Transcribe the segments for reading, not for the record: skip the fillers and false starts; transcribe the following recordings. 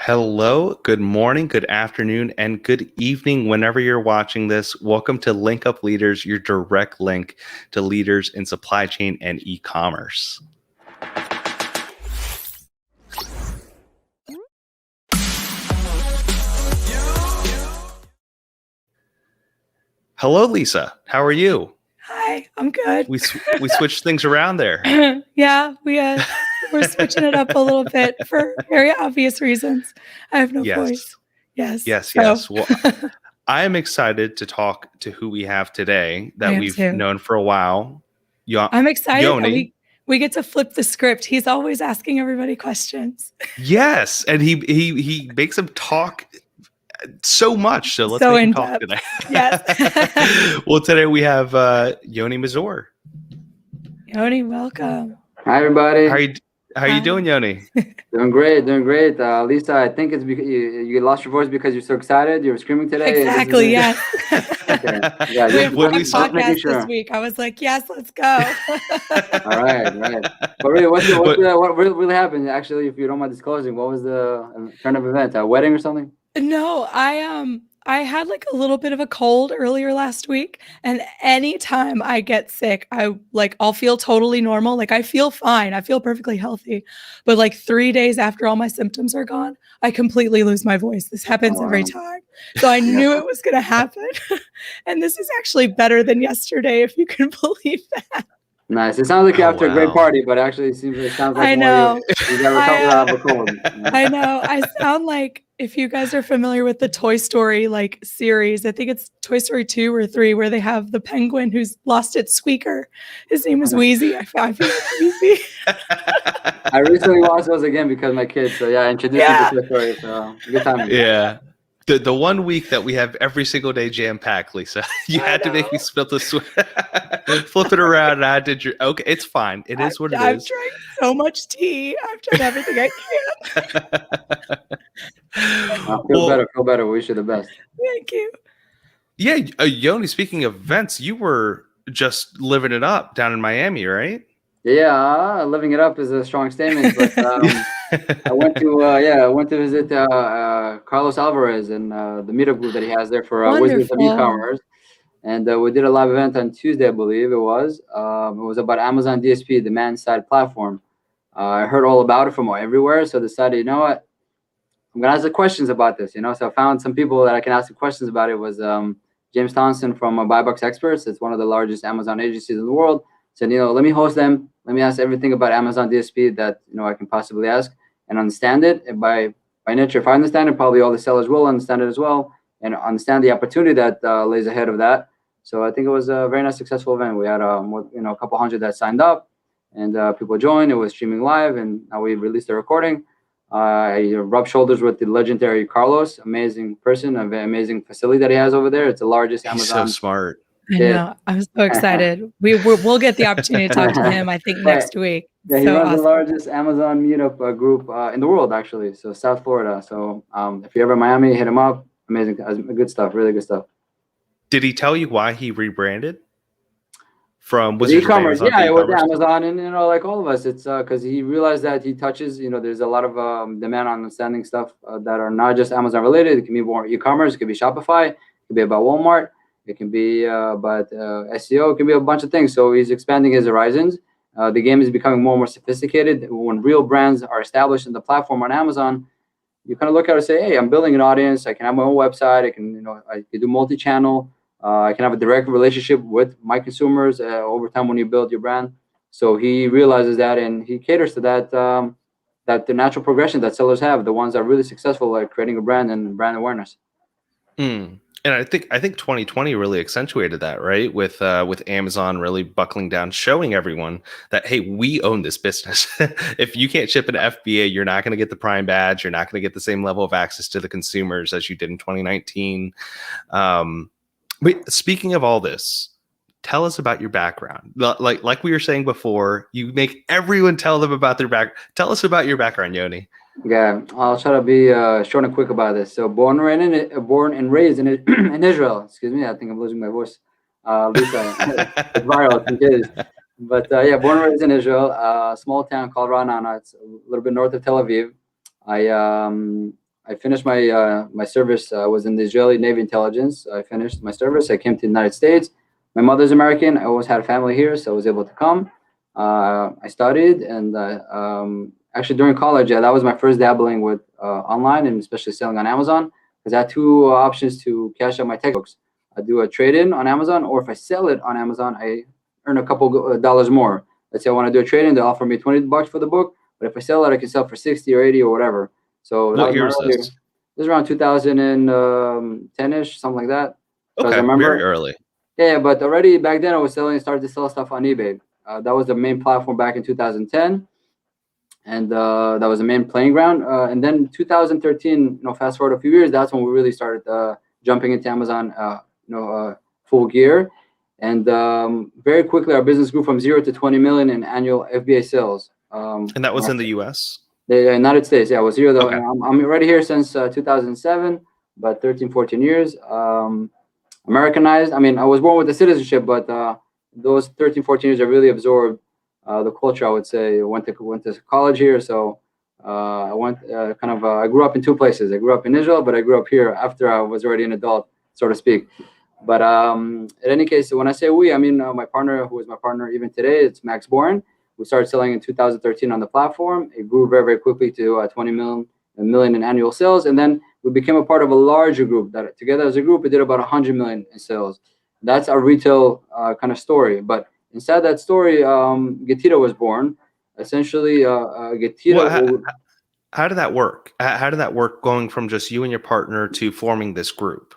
Hello, good morning, good afternoon, and good evening whenever you're watching this. Welcome to Link Up Leaders, your direct link to leaders in supply chain and e-commerce. Hello, Lisa. How are you? Hi, I'm good. We switched things around there. Yeah, we're switching it up a little bit for very obvious reasons. I have no voice. Yes. Yes. Well, I am excited to talk to who we have today that we've known for a while. I'm excited Yoni. that we get to flip the script. He's always asking everybody questions. Yes, and he makes them talk so much. So let's make him talk today. Yes. Well, today we have Yoni Mazor. Yoni, welcome. Hi, everybody. How are you doing, Yoni? Doing great. Lisa, I think it's because you lost your voice because you're so excited. You were screaming today. Exactly. Yes. Okay. Yeah. We have a podcast this week. I was like, yes, let's go. All right. But really, what really happened? Actually, if you don't mind disclosing, what was the turn of event? A wedding or something? No, I had like a little bit of a cold earlier last week, and anytime I get sick, I'll feel totally normal. Like I feel fine. I feel perfectly healthy. But like 3 days after all my symptoms are gone, I completely lose my voice. This happens every time. So I knew it was going to happen. And this is actually better than yesterday, if you can believe that. Nice. It sounds like you're after a great party, but actually it sounds like I know. You got recovered out of a cold. I know. I sound like, if you guys are familiar with the Toy Story series, I think it's Toy Story 2 or 3, where they have the penguin who's lost its squeaker. His name is Wheezy. I feel like Wheezy. I recently watched those again because my kids. So yeah, introduced me to Toy Story. So good time. Yeah. The 1 week that we have every single day jam-packed, Lisa, you had to make me flip it around, and I did your. Okay, it's fine. It is what it is. I've drank so much tea. I've tried everything I can. Feel better. Wish you the best. Thank you. Yeah, Yoni, speaking of events, you were just living it up down in Miami, right? Yeah, living it up is a strong statement, but I went to visit Carlos Alvarez and the meetup group that he has there for Wizards of eCommerce, and we did a live event on Tuesday, I believe it was. It was about Amazon DSP, demand side platform. I heard all about it from everywhere, so decided, you know what, I'm gonna ask the questions about this. So I found some people that I can ask the questions about. It was James Townsend from Buybox Experts. It's one of the largest Amazon agencies in the world. Said, let me host them. Let me ask everything about Amazon DSP that I can possibly ask and understand it. And by nature, if I understand it, probably all the sellers will understand it as well and understand the opportunity that lays ahead of that. So I think it was a very nice, successful event. We had a couple hundred that signed up, and people joined. It was streaming live, and now we released the recording. I rubbed shoulders with the legendary Carlos, amazing person, an amazing facility that he has over there. It's the largest Amazon. He's so smart. I know. I'm so excited. We'll get the opportunity to talk to him, I think, next week. Yeah, he runs the largest Amazon meetup group in the world, actually. So South Florida. So if you're ever in Miami, hit him up. Amazing, good stuff. Really good stuff. Did he tell you why he rebranded from Wizards e-commerce? Yeah, it was Amazon, and like all of us, it's because he realized that he touches. There's a lot of demand on understanding stuff that are not just Amazon related. It can be more e-commerce. It could be Shopify. It could be about Walmart. It can be about SEO. It can be a bunch of things. So he's expanding his horizons. The game is becoming more and more sophisticated. When real brands are established in the platform on Amazon, you kind of look at it and say, hey, I'm building an audience. I can have my own website. I can, I can do multi-channel. I can have a direct relationship with my consumers over time when you build your brand. So he realizes that, and he caters to that, that the natural progression that sellers have, the ones that are really successful at creating a brand and brand awareness. And I think 2020 really accentuated that, right? With Amazon really buckling down, showing everyone that, hey, we own this business. If you can't ship an FBA, you're not going to get the Prime badge. You're not going to get the same level of access to the consumers as you did in 2019. But speaking of all this, tell us about your background. Like we were saying before, you make everyone tell them about their background. Tell us about your background, Yoni. Yeah, I'll try to be short and quick about this. So born and raised in Israel. Excuse me, I think I'm losing my voice. Lisa, it's viral, it is. But yeah, born and raised in Israel, small town called Ra'anana. It's a little bit north of Tel Aviv. I I finished my my service. I was in the Israeli Navy intelligence. I finished my service. I came to the United States. My mother's American. I always had a family here, so I was able to come. I studied, and actually during college, that was my first dabbling with online, and especially selling on Amazon, because I had two options to cash out my textbooks. I do a trade-in on Amazon, or if I sell it on Amazon, I earn a couple dollars more. Let's say I want to do a trade-in, they offer me $20 for the book, but if I sell it, I can sell for 60 or 80 or whatever. So what year is this? This is around 2010-ish, something like that. Okay, very early. Yeah, but already back then I started to sell stuff on eBay. That was the main platform back in 2010, and that was the main playing ground. And then 2013, fast forward a few years, that's when we really started jumping into Amazon, full gear. And very quickly, our business grew from 0 to 20 million in annual FBA sales. And that was in the U.S.? The United States, yeah, I was here though. Okay. I'm already here since 2007, about 13, 14 years. Americanized. I mean, I was born with the citizenship, but those 13, 14 years I really absorbed the culture, I would say. I went to college here, so I grew up in two places. I grew up in Israel, but I grew up here after I was already an adult, so to speak. But in any case, when I say we, I mean my partner, who is my partner even today, it's Max Bourne. We started selling in 2013 on the platform. It grew very, very quickly to 20 million in annual sales. And then we became a part of a larger group that together as a group, we did about 100 million in sales. That's our retail kind of story. But inside that story, Getito was born. Essentially, Getito. How did that work? How did that work going from just you and your partner to forming this group?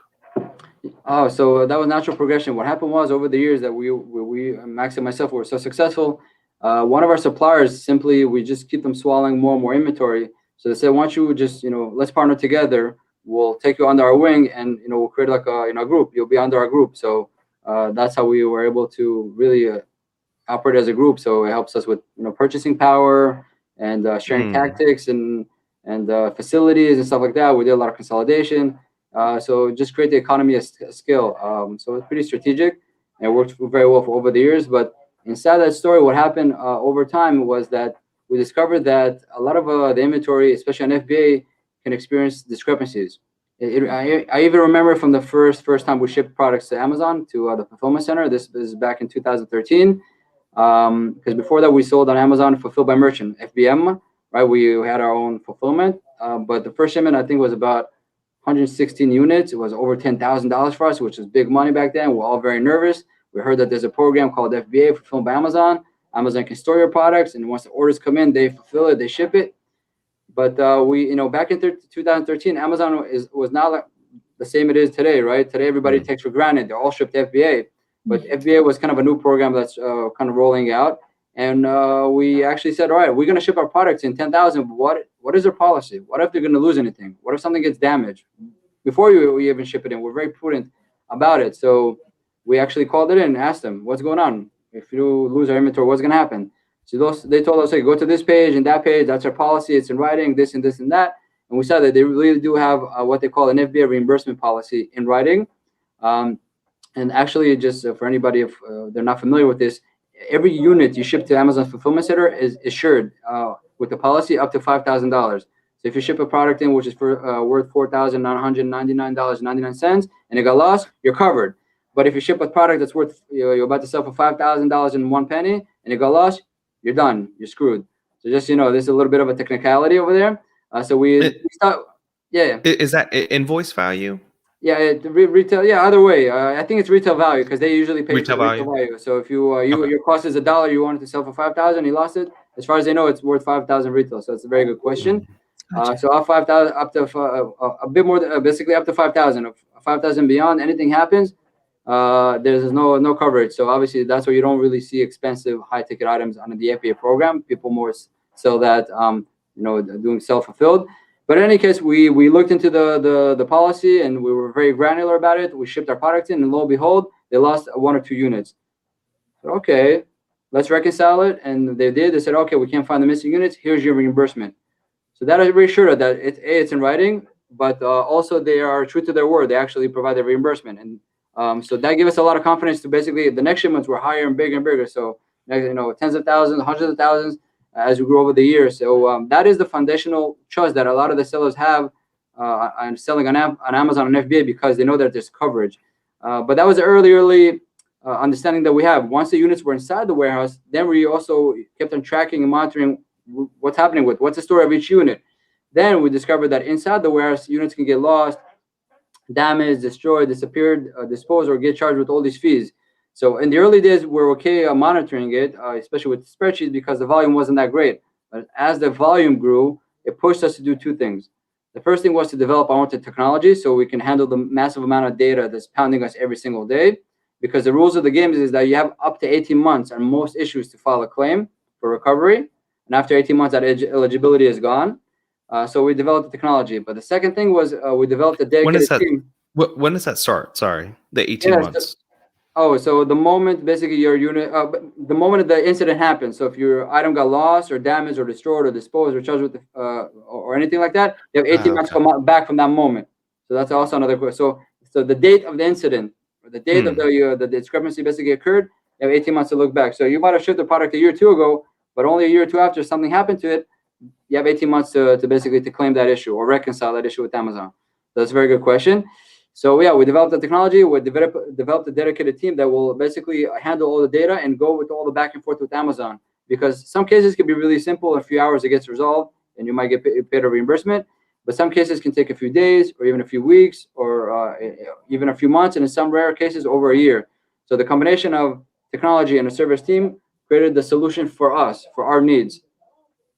Oh, so that was natural progression. What happened was over the years that we Max and myself were so successful, one of our suppliers we just keep them swallowing more and more inventory. So they said, why don't you just, let's partner together. We'll take you under our wing, and we'll create like a group. You'll be under our group. So that's how we were able to really operate as a group. So it helps us with purchasing power and sharing tactics and facilities and stuff like that. We did a lot of consolidation. So just create the economy of scale. So it's pretty strategic, and it worked very well for over the years. But inside that story, what happened over time was that we discovered that a lot of the inventory, especially on FBA, can experience discrepancies. I even remember from the first time we shipped products to Amazon, to the fulfillment center. This is back in 2013. Because before that, we sold on Amazon, fulfilled by merchant, FBM, right? We had our own fulfillment. But the first shipment, I think, was about 116 units. It was over $10,000 for us, which was big money back then. We're all very nervous. We heard that there's a program called FBA, fulfilled by Amazon. Amazon can store your products, and once the orders come in, they fulfill it, they ship it. But back in 2013, Amazon was not like the same it is today, right? Today, everybody takes for granted. They're all shipped FBA. But FBA was kind of a new program that's kind of rolling out. And we actually said, all right, we're going to ship our products in 10,000. What is their policy? What if they're going to lose anything? What if something gets damaged? Before we even ship it in, we're very prudent about it. So we actually called it in and asked them, what's going on? If you lose our inventory, what's going to happen? So they told us, hey, go to this page and that page. That's our policy. It's in writing, this and this and that. And we saw that they really do have what they call an FBA reimbursement policy in writing. And actually, just for anybody, if they're not familiar with this, every unit you ship to Amazon Fulfillment Center is assured with the policy up to $5,000. So if you ship a product in which is worth $4,999.99 and it got lost, you're covered. But if you ship a product that's worth, you're about to sell for $5,000 and 1 penny and it got lost, you're done. You're screwed. So just, there's a little bit of a technicality over there. So we start, yeah. Is that invoice value? Yeah, retail. Yeah, either way. I think it's retail value because they usually pay retail value. So if your cost is $1, you wanted to sell for $5,000, you lost it. As far as they know, it's worth $5,000 retail. So it's a very good question. Gotcha. So off 5,000 up to a bit more, basically up to 5,000. If 5,000 beyond, anything happens, there's no coverage. So obviously that's why you don't really see expensive high ticket items under the FBA program. People more sell that doing self-fulfilled. But in any case, we looked into the policy and we were very granular about it. We shipped our products in, and lo and behold, they lost 1 or 2 units. So, okay, let's reconcile it. And they did. They said, okay, we can't find the missing units. Here's your reimbursement. So that is reassured that it's in writing, but also they are true to their word. They actually provide the reimbursement. And so that gave us a lot of confidence to basically the next shipments were higher and bigger and bigger. So, tens of thousands, hundreds of thousands. As we grow over the years. So that is the foundational trust that a lot of the sellers have and selling on Amazon and FBA because they know that there's coverage. But that was the early understanding that we have. Once the units were inside the warehouse, then we also kept on tracking and monitoring what's happening what's the story of each unit. Then we discovered that inside the warehouse, units can get lost, damaged, destroyed, disappeared, disposed, or get charged with all these fees. So in the early days, we're okay monitoring it, especially with spreadsheets, because the volume wasn't that great. But as the volume grew, it pushed us to do two things. The first thing was to develop our own technology so we can handle the massive amount of data that's pounding us every single day. Because the rules of the game is that you have up to 18 months on most issues to file a claim for recovery. And after 18 months, that eligibility is gone. So we developed the technology. But the second thing was we developed a dedicated team. When does that start? Sorry, the 18 months. So the moment basically your unit, the moment the incident happens. So if your item got lost or damaged or destroyed or disposed or charged with or anything like that, you have 18 months to come back from that moment. So that's also another question. So the date of the incident or the date of the discrepancy basically occurred, you have 18 months to look back. So you might have shipped the product a year or two ago, but only a year or two after something happened to it, you have 18 months to basically to claim that issue or reconcile that issue with Amazon. So that's a very good question. So yeah, we developed the technology. We developed a dedicated team that will basically handle all the data and go with all the back and forth with Amazon. Because some cases can be really simple. In a few hours, it gets resolved, and you might get paid a reimbursement. But some cases can take a few days, or even a few weeks, or even a few months, and in some rare cases, over a year. So the combination of technology and a service team created the solution for us, for our needs.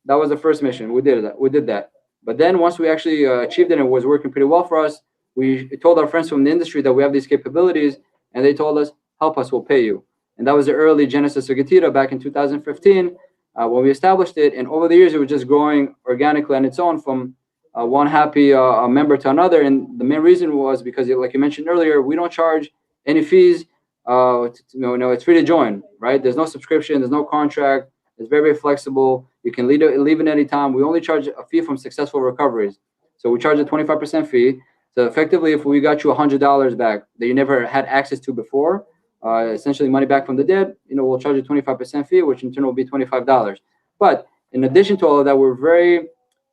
That was the first mission. We did that. But then once we actually achieved it and it was working pretty well for us, we told our friends from the industry that we have these capabilities, and they told us, help us, we'll pay you. And that was the early genesis of Getira back in 2015 when we established it. And over the years, it was just growing organically on its own from one happy member to another. And the main reason was because, like you mentioned earlier, we don't charge any fees. It's free to join, right? There's no subscription, there's no contract. It's very, very flexible. You can leave it any time. We only charge a fee from successful recoveries. So we charge a 25% fee. So effectively, if we got you $100 back that you never had access to before, essentially money back from the dead, we'll charge you 25% fee, which in turn will be $25. But in addition to all of that, we're very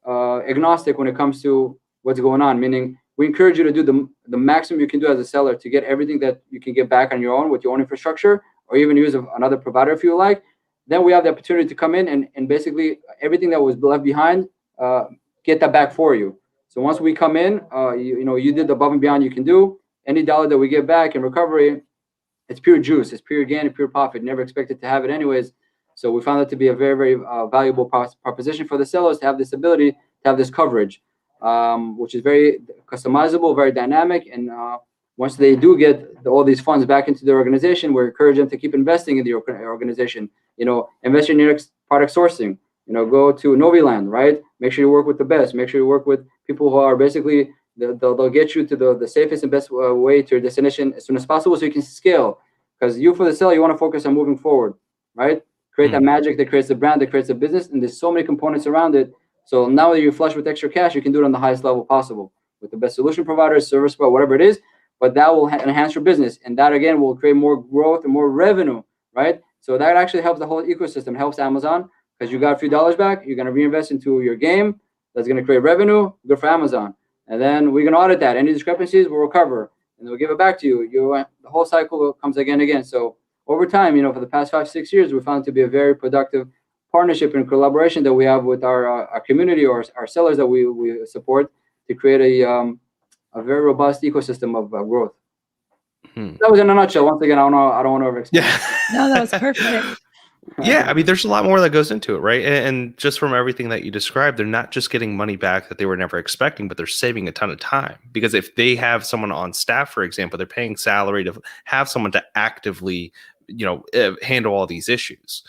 agnostic when it comes to what's going on, meaning we encourage you to do the maximum you can do as a seller to get everything that you can get back on your own with your own infrastructure, or even use another provider if you like. Then we have the opportunity to come in and basically everything that was left behind, get that back for you. So once we come in, you did the above and beyond you can do. Any dollar that we get back in recovery, it's pure juice, it's pure gain, and pure profit. Never expected to have it anyways. So we found it to be a very, very valuable proposition for the sellers to have this ability to have this coverage, which is very customizable, very dynamic. And once they do get all these funds back into their organization, we encourage them to keep investing in the organization. Invest in your next product sourcing. Go to Noviland, right? Make sure you work with the best. Make sure you work with people who are basically, they'll get you to the safest and best way to your destination as soon as possible so you can scale. Because you, for the seller, you want to focus on moving forward, right? Create that magic that creates the brand, that creates the business, and there's so many components around it. So now that you're flush with extra cash, you can do it on the highest level possible with the best solution providers, service provider, whatever it is. But that will enhance your business, and that again will create more growth and more revenue, right? So that actually helps the whole ecosystem, helps Amazon, because you got a few dollars back, you're going to reinvest into your game. That's going to create revenue, good for Amazon. And then we're going to audit that. Any discrepancies, we'll recover, and we'll give it back to you. The whole cycle comes again. So over time, for the past 5-6 years, we found it to be a very productive partnership and collaboration that we have with our community or our sellers that we support to create a very robust ecosystem of growth. That was in a nutshell. Once again, I don't want to overexplain. Yeah. No, that was perfect. Yeah, I mean, there's a lot more that goes into it, right? And just from everything that you described, they're not just getting money back that they were never expecting, but they're saving a ton of time. Because if they have someone on staff, for example, they're paying salary to have someone to actively, handle all these issues,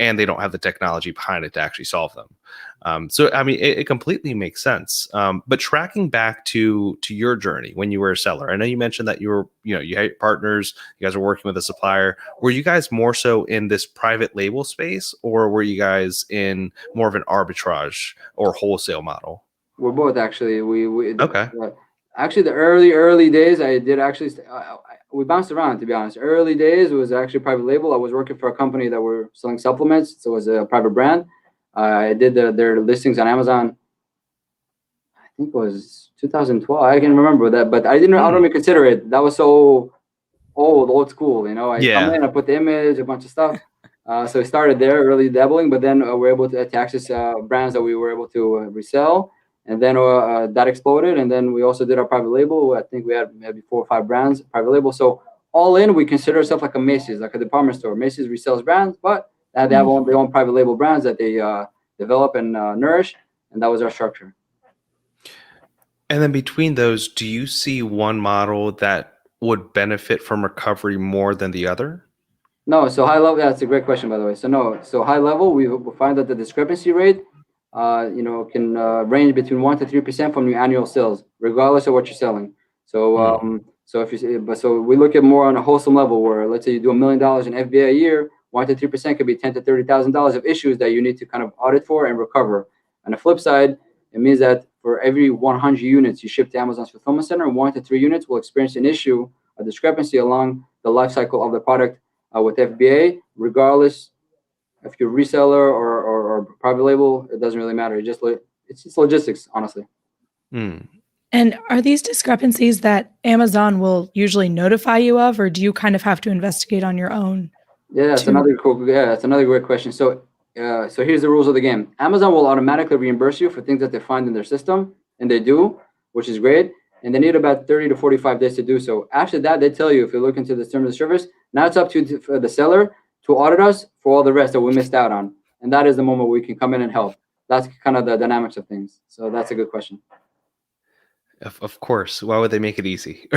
and they don't have the technology behind it to actually solve them. So, I mean, it completely makes sense. But tracking back to your journey when you were a seller, I know you mentioned that you were, you had partners, you guys were working with a supplier. Were you guys more so in this private label space, or were you guys in more of an arbitrage or wholesale model? We're both actually. Okay. Actually, the early days, I did actually. We bounced around, to be honest. Early days, it was actually private label. I was working for a company that were selling supplements, so it was a private brand. I did their listings on Amazon, I think it was 2012. I can remember that, but I don't even consider it. That was so old school. I come in, I put the image, a bunch of stuff. So we started there, early dabbling, but then we're able to access brands that we were able to resell, and then that exploded. And then we also did our private label. I think we had maybe 4 or 5 brands private label. So all in, we consider ourselves like a Macy's, like a department store. Macy's resells brands, but they have their own private label brands that they develop and nourish, and that was our structure. And then between those, do you see one model that would benefit from recovery more than the other? No, so high level, that's a great question, by the way. So high level, we find that the discrepancy rate, can range between 1 to 3% from your annual sales, regardless of what you're selling. So, so we look at more on a wholesome level, where let's say you do $1 million in FBA a year, 1 to 3% could be $10,000 to $30,000 of issues that you need to kind of audit for and recover. On the flip side, it means that for every 100 units you ship to Amazon's fulfillment center, 1 to 3 units will experience an issue, a discrepancy along the life cycle of the product with FBA, regardless if you're reseller or private label. It doesn't really matter. It's just logistics, honestly. And are these discrepancies that Amazon will usually notify you of, or do you kind of have to investigate on your own? Yeah, that's another great question. So here's the rules of the game. Amazon will automatically reimburse you for things that they find in their system, and they do, which is great. And they need about 30 to 45 days to do so. After that, they tell you, if you look into the terms of service, now it's up to the seller to audit us for all the rest that we missed out on. And that is the moment we can come in and help. That's kind of the dynamics of things. So that's a good question. Of course. Why would they make it easy?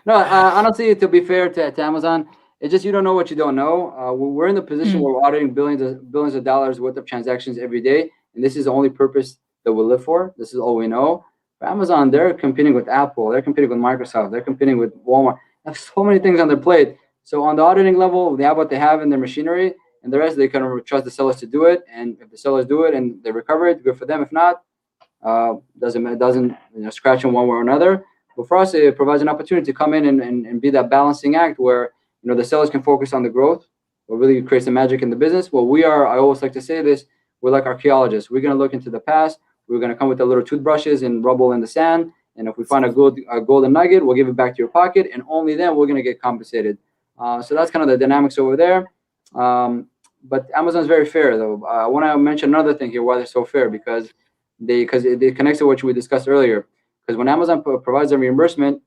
No, honestly, to be fair to Amazon, it's just you don't know what you don't know. We're in the position where we're auditing billions of dollars worth of transactions every day, and this is the only purpose that we live for. This is all we know. For Amazon, they're competing with Apple, they're competing with Microsoft, they're competing with Walmart. They have so many things on their plate. So on the auditing level, they have what they have in their machinery, and the rest they kind of trust the sellers to do it. And if the sellers do it and they recover it, good for them. If not, doesn't scratch them one way or another. But for us, it provides an opportunity to come in and be that balancing act where the sellers can focus on the growth, what really creates the magic in the business. Well, I always like to say this, we're like archaeologists. We're going to look into the past. We're going to come with the little toothbrushes and rubble in the sand. And if we find a golden nugget, we'll give it back to your pocket. And only then we're going to get compensated. So that's kind of the dynamics over there. But Amazon's very fair, though. I want to mention another thing here, why they're so fair, because it connects to what we discussed earlier. Because when Amazon provides a reimbursement,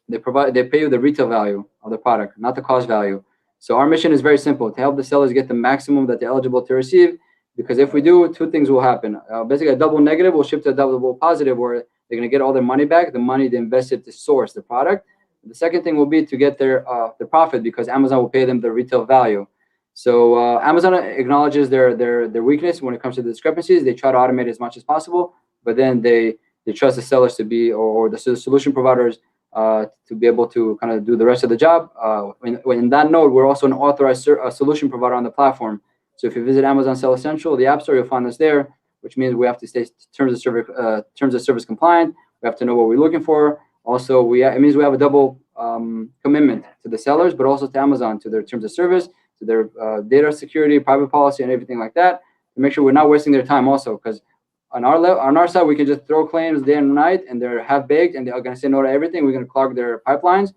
they pay you the retail value of the product, not the cost value. So our mission is very simple: to help the sellers get the maximum that they're eligible to receive. Because if we do, 2 things will happen. Basically, a double negative will shift to a double positive, where they're going to get all their money back, the money they invested to source the product. The second thing will be to get their profit, because Amazon will pay them the retail value. So Amazon acknowledges their weakness when it comes to the discrepancies. They try to automate as much as possible, but then they trust the sellers to be, or the solution providers to be able to kind of do the rest of the job. In that note, we're also an authorized solution provider on the platform. So if you visit Amazon Seller Central, the App Store, you'll find us there, which means we have to stay terms of service compliant. We have to know what we're looking for. Also, it means we have a double commitment to the sellers, but also to Amazon, to their terms of service, to their data security, private policy, and everything like that, to make sure we're not wasting their time. Also, because on our side, we can just throw claims day and night, and they're half baked, and they're going to say no to everything. We're going to clog their pipelines.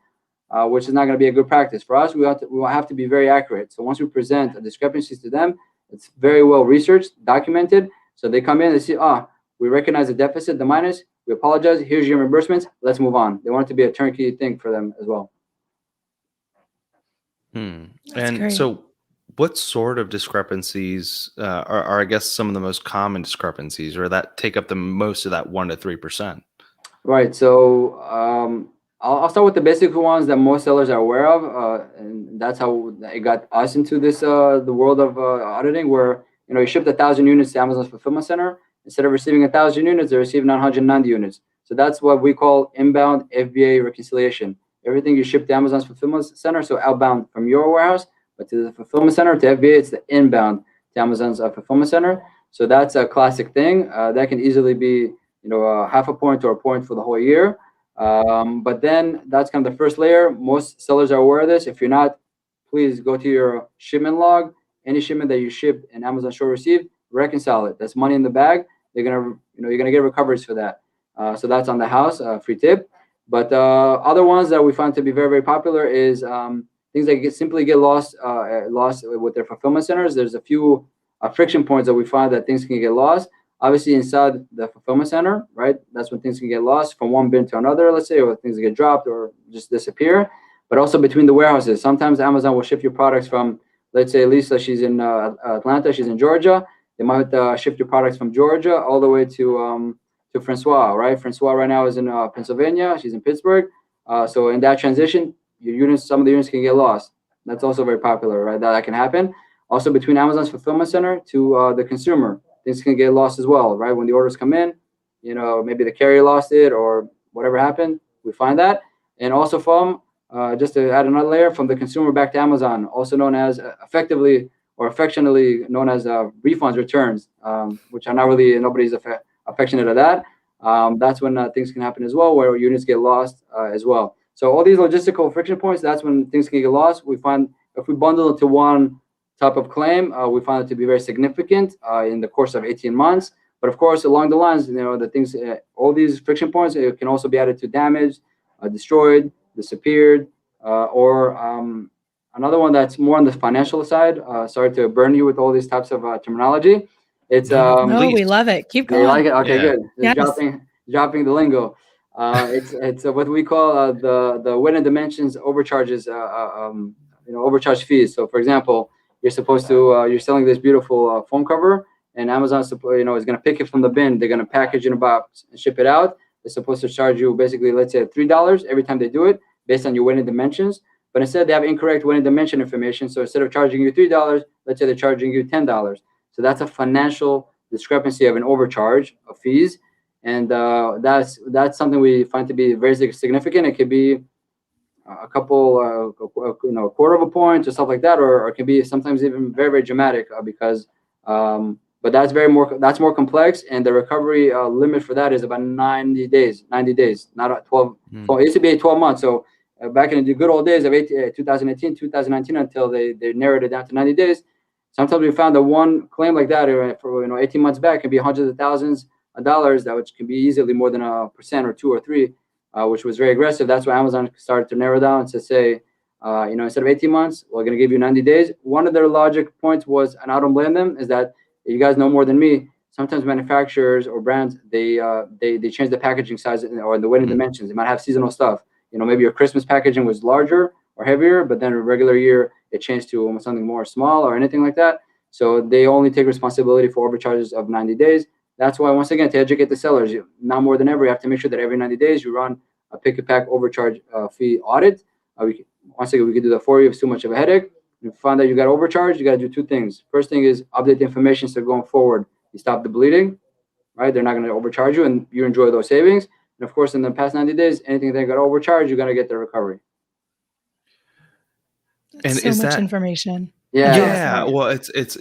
Which is not going to be a good practice for us. We have to be very accurate. So once we present discrepancies to them, it's very well researched, documented. So they come in and see, we recognize the deficit, the minus. We apologize. Here's your reimbursements. Let's move on. They want it to be a turnkey thing for them as well. And great. So what sort of discrepancies are, I guess, some of the most common discrepancies, or that take up the most of that 1 to 3%? Right. So I'll start with the basic ones that most sellers are aware of, and that's how it got us into this the world of auditing, where you ship 1,000 units to Amazon's fulfillment center. Instead of receiving 1,000 units, they're receiving 990 units. So that's what we call inbound FBA reconciliation. Everything you ship to Amazon's fulfillment center, so outbound from your warehouse, but to the fulfillment center, to FBA, it's the inbound to Amazon's fulfillment center. So that's a classic thing that can easily be half a point or a point for the whole year. But then that's kind of the first layer. Most sellers are aware of this. If you're not, please go to your shipment log. Any shipment that you ship and Amazon Show Receive, reconcile it. That's money in the bag. you're gonna get recoveries for that. So that's on the house, free tip. But other ones that we find to be very, very popular is things that simply get lost with their fulfillment centers. There's a few friction points that we find that things can get lost. Obviously, inside the fulfillment center, right? That's when things can get lost from one bin to another, let's say, or things get dropped or just disappear. But also between the warehouses. Sometimes Amazon will ship your products from, let's say, Lisa, she's in Atlanta, she's in Georgia. They might ship your products from Georgia all the way to Francois, right? Francois right now is in Pennsylvania. She's in Pittsburgh. So in that transition, your units, some of the units can get lost. That's also very popular, right? That can happen. Also between Amazon's fulfillment center to the consumer, things can get lost as well, right? When the orders come in, maybe the carrier lost it or whatever happened, we find that. And also from, just to add another layer, from the consumer back to Amazon, also known as effectively or affectionately known as refunds, returns, which are not really, nobody's affectionate of that. That's when things can happen as well, where units get lost as well. So all these logistical friction points, that's when things can get lost. We find if we bundle it to one type of claim, we find it to be very significant in the course of 18 months. But of course, along the lines, the things, all these friction points, it can also be added to damaged, destroyed, disappeared, or another one that's more on the financial side. Sorry to burn you with all these types of terminology. It's no, we love it. Keep going. You like it? Okay, good. Yes. Dropping the lingo. It's what we call the weight and dimensions overcharges. Overcharge fees. So, for example, you're supposed to you're selling this beautiful phone cover, and Amazon is going to pick it from the bin. They're going to package it in a box and ship it out. They're supposed to charge you basically, let's say, $3 every time they do it, based on your weight and dimensions. But instead, they have incorrect weight and dimension information. So instead of charging you $3, let's say they're charging you $10. So that's a financial discrepancy of an overcharge of fees, and that's something we find to be very significant. It could be a couple, a quarter of a point or stuff like that, or it can be sometimes even very, very dramatic because. But that's more complex, and the recovery limit for that is about 90 days. 90 days, not 12. Well, it used to be 12 months. So back in the good old days of 2018, 2019, until they narrowed it down to 90 days. Sometimes we found that one claim like that for 18 months back can be hundreds of thousands of dollars, that which can be easily more than 1% or 2 or 3, which was very aggressive. That's why Amazon started to narrow down to say, instead of 18 months, we're going to give you 90 days. One of their logic points was, and I don't blame them, is that you guys know more than me. Sometimes manufacturers or brands, they change the packaging size or the weight and dimensions. They might have seasonal stuff. Maybe your Christmas packaging was larger or heavier, but then a regular year it changed to almost something more small or anything like that. So they only take responsibility for overcharges of 90 days. That's why, once again, to educate the sellers, now more than ever, you have to make sure that every 90 days you run a pick and pack overcharge fee audit. Once again, we can do that for you if it's too much of a headache. If you find that you got overcharged, you got to do two things. First thing is update the information so going forward, you stop the bleeding, right? They're not going to overcharge you and you enjoy those savings. And of course, in the past 90 days, anything that got overcharged, you're going to get the recovery. And so much information. Yeah. Well, it's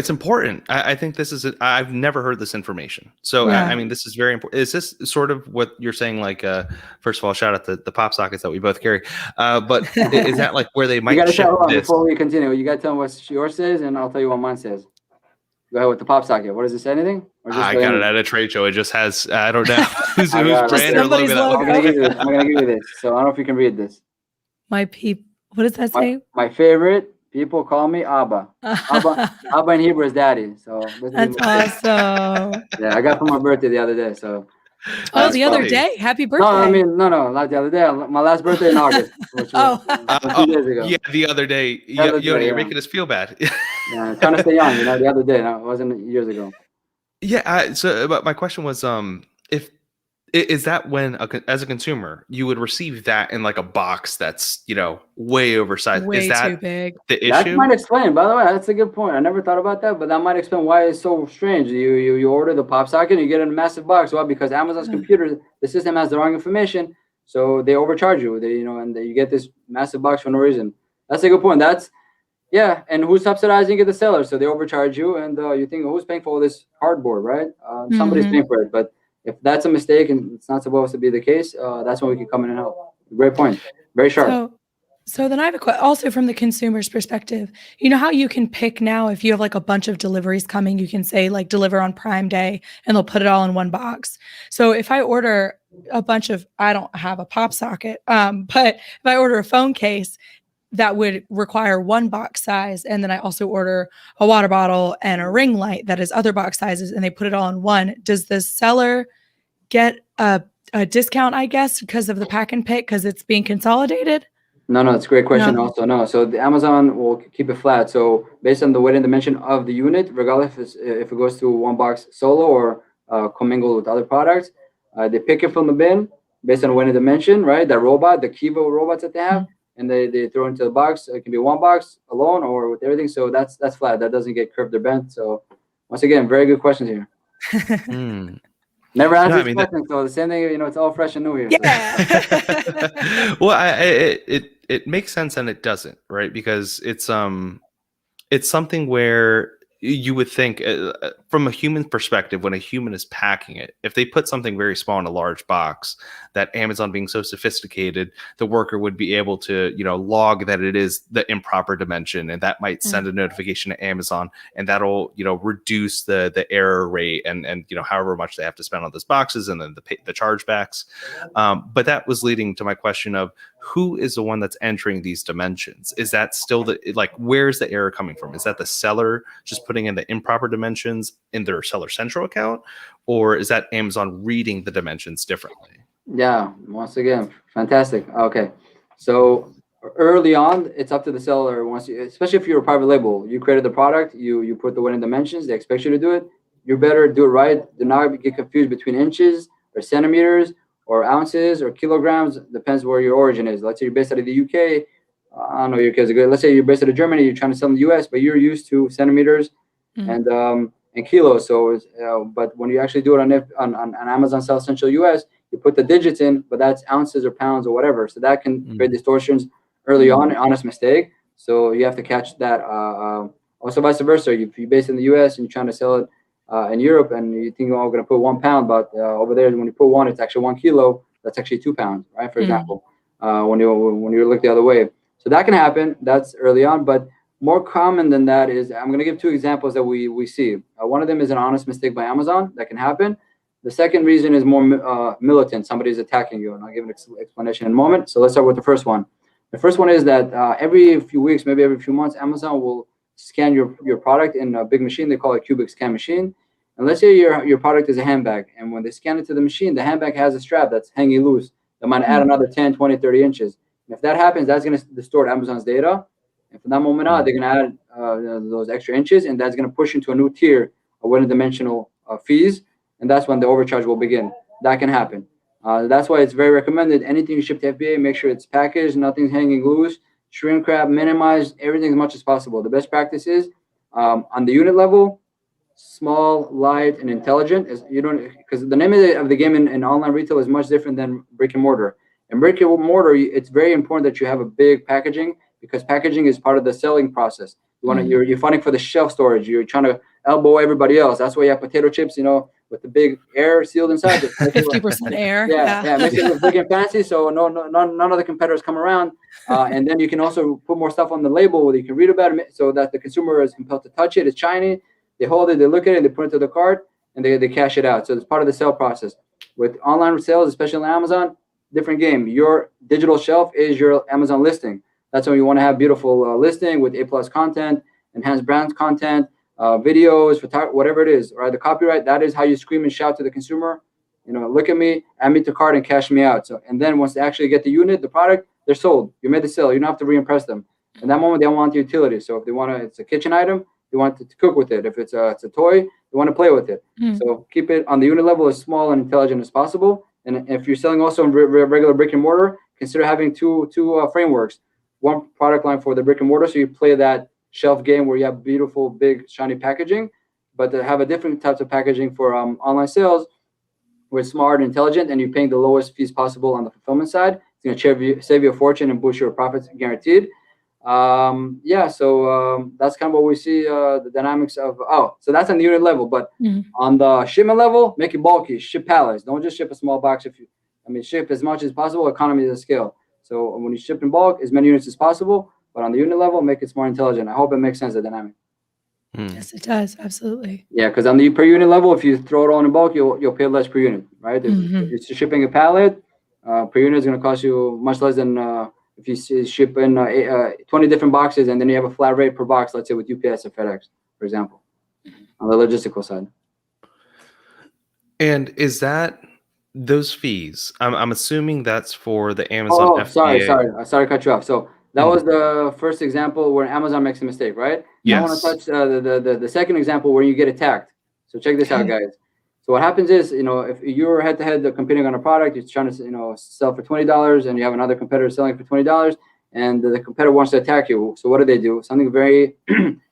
important. I think this is I've never heard this information. So I mean, this is very important. Is this sort of what you're saying? Like, first of all, shout out the pop sockets that we both carry. But is that like where they might ship this? Before we continue, you got to tell them what yours says, and I'll tell you what mine says. Go ahead with the pop socket. What does it say? Anything? Or just I got it at a trade show. It just has I don't know whose brand or logo. I'm gonna give you this. So I don't know if you can read this. What does that say? My favorite. People call me Abba. Abba in Hebrew is daddy. So that's awesome. Yeah, I got for my birthday the other day. So. The other day. Happy birthday. No, not the other day. My last birthday in August. Which was, 2 days ago. Yeah, the other day. Yoni, you're making us feel bad. Yeah, trying to stay young. The other day. No, it wasn't years ago. Yeah. But my question was, if is that when as a consumer you would receive that in like a box that's way oversized? Is that too big? The issue? That might explain. By the way, that's a good point. I never thought about that, but that might explain why it's so strange. You order the pop socket and you get in a massive box. Well, because Amazon's computer, the system has the wrong information, so they overcharge you. And you get this massive box for no reason. That's a good point. And who's subsidizing it? The seller. So they overcharge you, and you think, who's paying for all this cardboard, right? Somebody's paying for it, but. If that's a mistake and it's not supposed to be the case, that's when we can come in and help. Great point. Very sharp. So then I have also from the consumer's perspective, you know how you can pick now if you have like a bunch of deliveries coming, you can say like deliver on Prime Day and they'll put it all in one box. So if I order a bunch of, I don't have a pop socket, but if I order a phone case, that would require one box size. And then I also order a water bottle and a ring light that is other box sizes and they put it all in one. Does the seller get a discount, I guess, because of the pack and pick because it's being consolidated? No, it's a great question. No. Also, no. So the Amazon will keep it flat. So based on the weight and dimension of the unit, regardless if it goes to one box solo or commingled with other products, they pick it from the bin based on weight and dimension, right? That robot, the Kivo robots that they have, and they throw into the box. It can be one box alone or with everything. So that's flat. That doesn't get curved or bent. So once again, very good questions here. Never asked this question, so the same thing. It's all fresh and new here. Yeah. Well, it makes sense and it doesn't, right? Because it's something where you would think from a human perspective, when a human is packing it, if they put something very small in a large box, that Amazon being so sophisticated, the worker would be able to, log that it is the improper dimension, and that might send a notification to Amazon, and that'll, reduce the error rate and however much they have to spend on those boxes and then the chargebacks. But that was leading to my question of who is the one that's entering these dimensions? Is that still where's the error coming from? Is that the seller just putting in the improper dimensions in their Seller Central account, or is that Amazon reading the dimensions differently? Yeah, once again, fantastic. Okay, so early on, it's up to the seller. Especially if you're a private label, you created the product, you put the weight and dimensions. They expect you to do it. You better do it right. Do not get confused between inches or centimeters or ounces or kilograms. Depends where your origin is. Let's say you're based out of the UK. I don't know your kids are good. Let's say you're based out of Germany. You're trying to sell in the US, but you're used to centimeters and kilos. So, but when you actually do it on Amazon Seller Central US, you put the digits in, but that's ounces or pounds or whatever. So that can create distortions early on, an honest mistake. So you have to catch that. Also vice versa. If you're based in the US and you're trying to sell it in Europe and you think, oh, I'm going to put 1 pound, but over there, when you put one, it's actually 1 kilo. That's actually 2 pounds, right? For example, when you look the other way. So that can happen. That's early on. But more common than that is, I'm going to give 2 examples that we see. One of them is an honest mistake by Amazon that can happen. The second reason is more militant. Somebody's attacking you, and I'll give an explanation in a moment. So let's start with the first one. The first one is that every few weeks, maybe every few months, Amazon will scan your product in a big machine. They call it a cubic scan machine. And let's say your product is a handbag. And when they scan it to the machine, the handbag has a strap that's hanging loose. That might add another 10, 20, 30 inches. And if that happens, that's going to distort Amazon's data. And from that moment on, they're going to add those extra inches, and that's going to push into a new tier of one-dimensional fees. And that's when the overcharge will begin. That can happen. That's why it's very recommended. Anything you ship to FBA, make sure it's packaged, nothing's hanging loose, shrink wrap, minimize everything as much as possible. The best practice is on the unit level, small, light, and intelligent. Because the name of the game in online retail is much different than brick and mortar. In brick and mortar, it's very important that you have a big packaging, because packaging is part of the selling process. You're fighting for the shelf storage. You're trying to elbow everybody else. That's why you have potato chips, with the big air sealed inside. 50% air. Yeah. Makes it look big and fancy, so none of the competitors come around. And then you can also put more stuff on the label where you can read about it, so that the consumer is compelled to touch it. It's shiny. They hold it, they look at it, they put it to the cart, and they cash it out. So it's part of the sale process. With online sales, especially on Amazon, different game. Your digital shelf is your Amazon listing. That's when you want to have beautiful listing with A+ content, enhanced brand content, videos, whatever it is, right? The copyright, that is how you scream and shout to the consumer, look at me, add me to cart and cash me out. So, and then once they actually get the unit, the product, they're sold. You made the sale. You don't have to re-impress them. In that moment, they don't want the utility. So if they want it's a kitchen item, they want to cook with it. If it's a toy, they want to play with it. So keep it on the unit level as small and intelligent as possible. And if you're selling also in regular brick and mortar, consider having two frameworks. One product line for the brick and mortar, so you play that shelf game where you have beautiful, big, shiny packaging, but to have a different types of packaging for online sales, where it's smart and intelligent, and you're paying the lowest fees possible on the fulfillment side. It's going to save you a fortune and boost your profits, guaranteed. So that's kind of what we see, the dynamics of. So that's on the unit level, but on the shipment level, make it bulky. Ship pallets. Don't just ship a small box. Ship as much as possible. Economies of scale. So when you ship in bulk, as many units as possible, but on the unit level, make it more intelligent. I hope it makes sense, the dynamic. Yes, it does. Absolutely. Yeah, because on the per unit level, if you throw it all in bulk, you'll pay less per unit, right? If you're shipping a pallet, per unit is going to cost you much less than if you ship in 20 different boxes and then you have a flat rate per box, let's say with UPS or FedEx, for example, on the logistical side. And is that those fees? I'm assuming that's for the Amazon FBA. Sorry to cut you off. So that was the first example where Amazon makes a mistake, right? Yes. I want to touch the second example where you get attacked. So check this out, guys. So what happens is, if you're head-to-head competing on a product, you're trying to, sell for $20, and you have another competitor selling for $20, and the competitor wants to attack you. So what do? Something very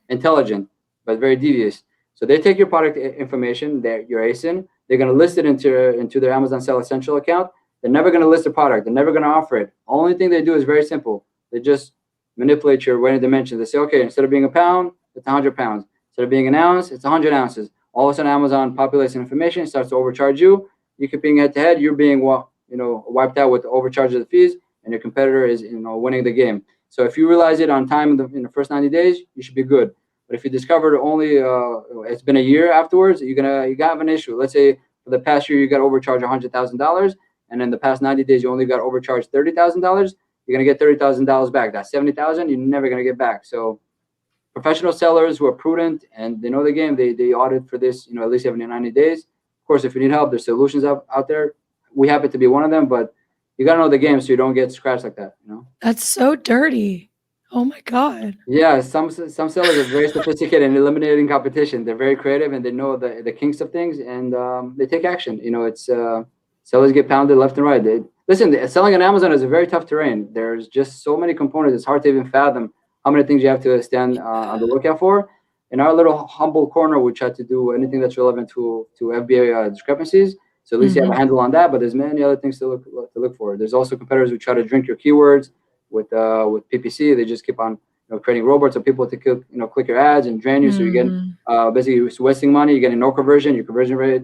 intelligent, but very devious. So they take your product information that you're ASIN. They're going to list it into their Amazon Sell Essential account. They're never going to list the product. They're never going to offer it. Only thing they do is very simple. They just manipulate your weight and dimensions. They say, okay, instead of being a pound, it's 100 pounds. Instead of being an ounce, it's 100 ounces. All of a sudden, Amazon populates information, starts to overcharge you. You keep being head-to-head. You're being wiped out with the overcharge of the fees, and your competitor is winning the game. So if you realize it on time in the first 90 days, you should be good. But if you discover it only it's been a year afterwards, you have an issue. Let's say for the past year you got overcharged $100,000, and in the past 90 days you only got overcharged $30,000. You're gonna get $30,000 back. That's $70,000. You're never gonna get back. So professional sellers who are prudent and they know the game, they audit for this, at least every 90 days. Of course, if you need help, there's solutions out there. We happen to be one of them, but you gotta know the game so you don't get scratched like that. That's so dirty. Oh my God. Yeah, some sellers are very sophisticated in eliminating competition. They're very creative and they know the kinks of things, and they take action. It's sellers get pounded left and right. Listen, selling on Amazon is a very tough terrain. There's just so many components. It's hard to even fathom how many things you have to stand on the lookout for. In our little humble corner, we try to do anything that's relevant to FBA discrepancies. So at least you have a handle on that. But there's many other things to look for. There's also competitors who try to drink your keywords with PPC. They just keep on creating robots of people to click your ads and drain you. So you get basically wasting money. You're getting no conversion. Your conversion rate.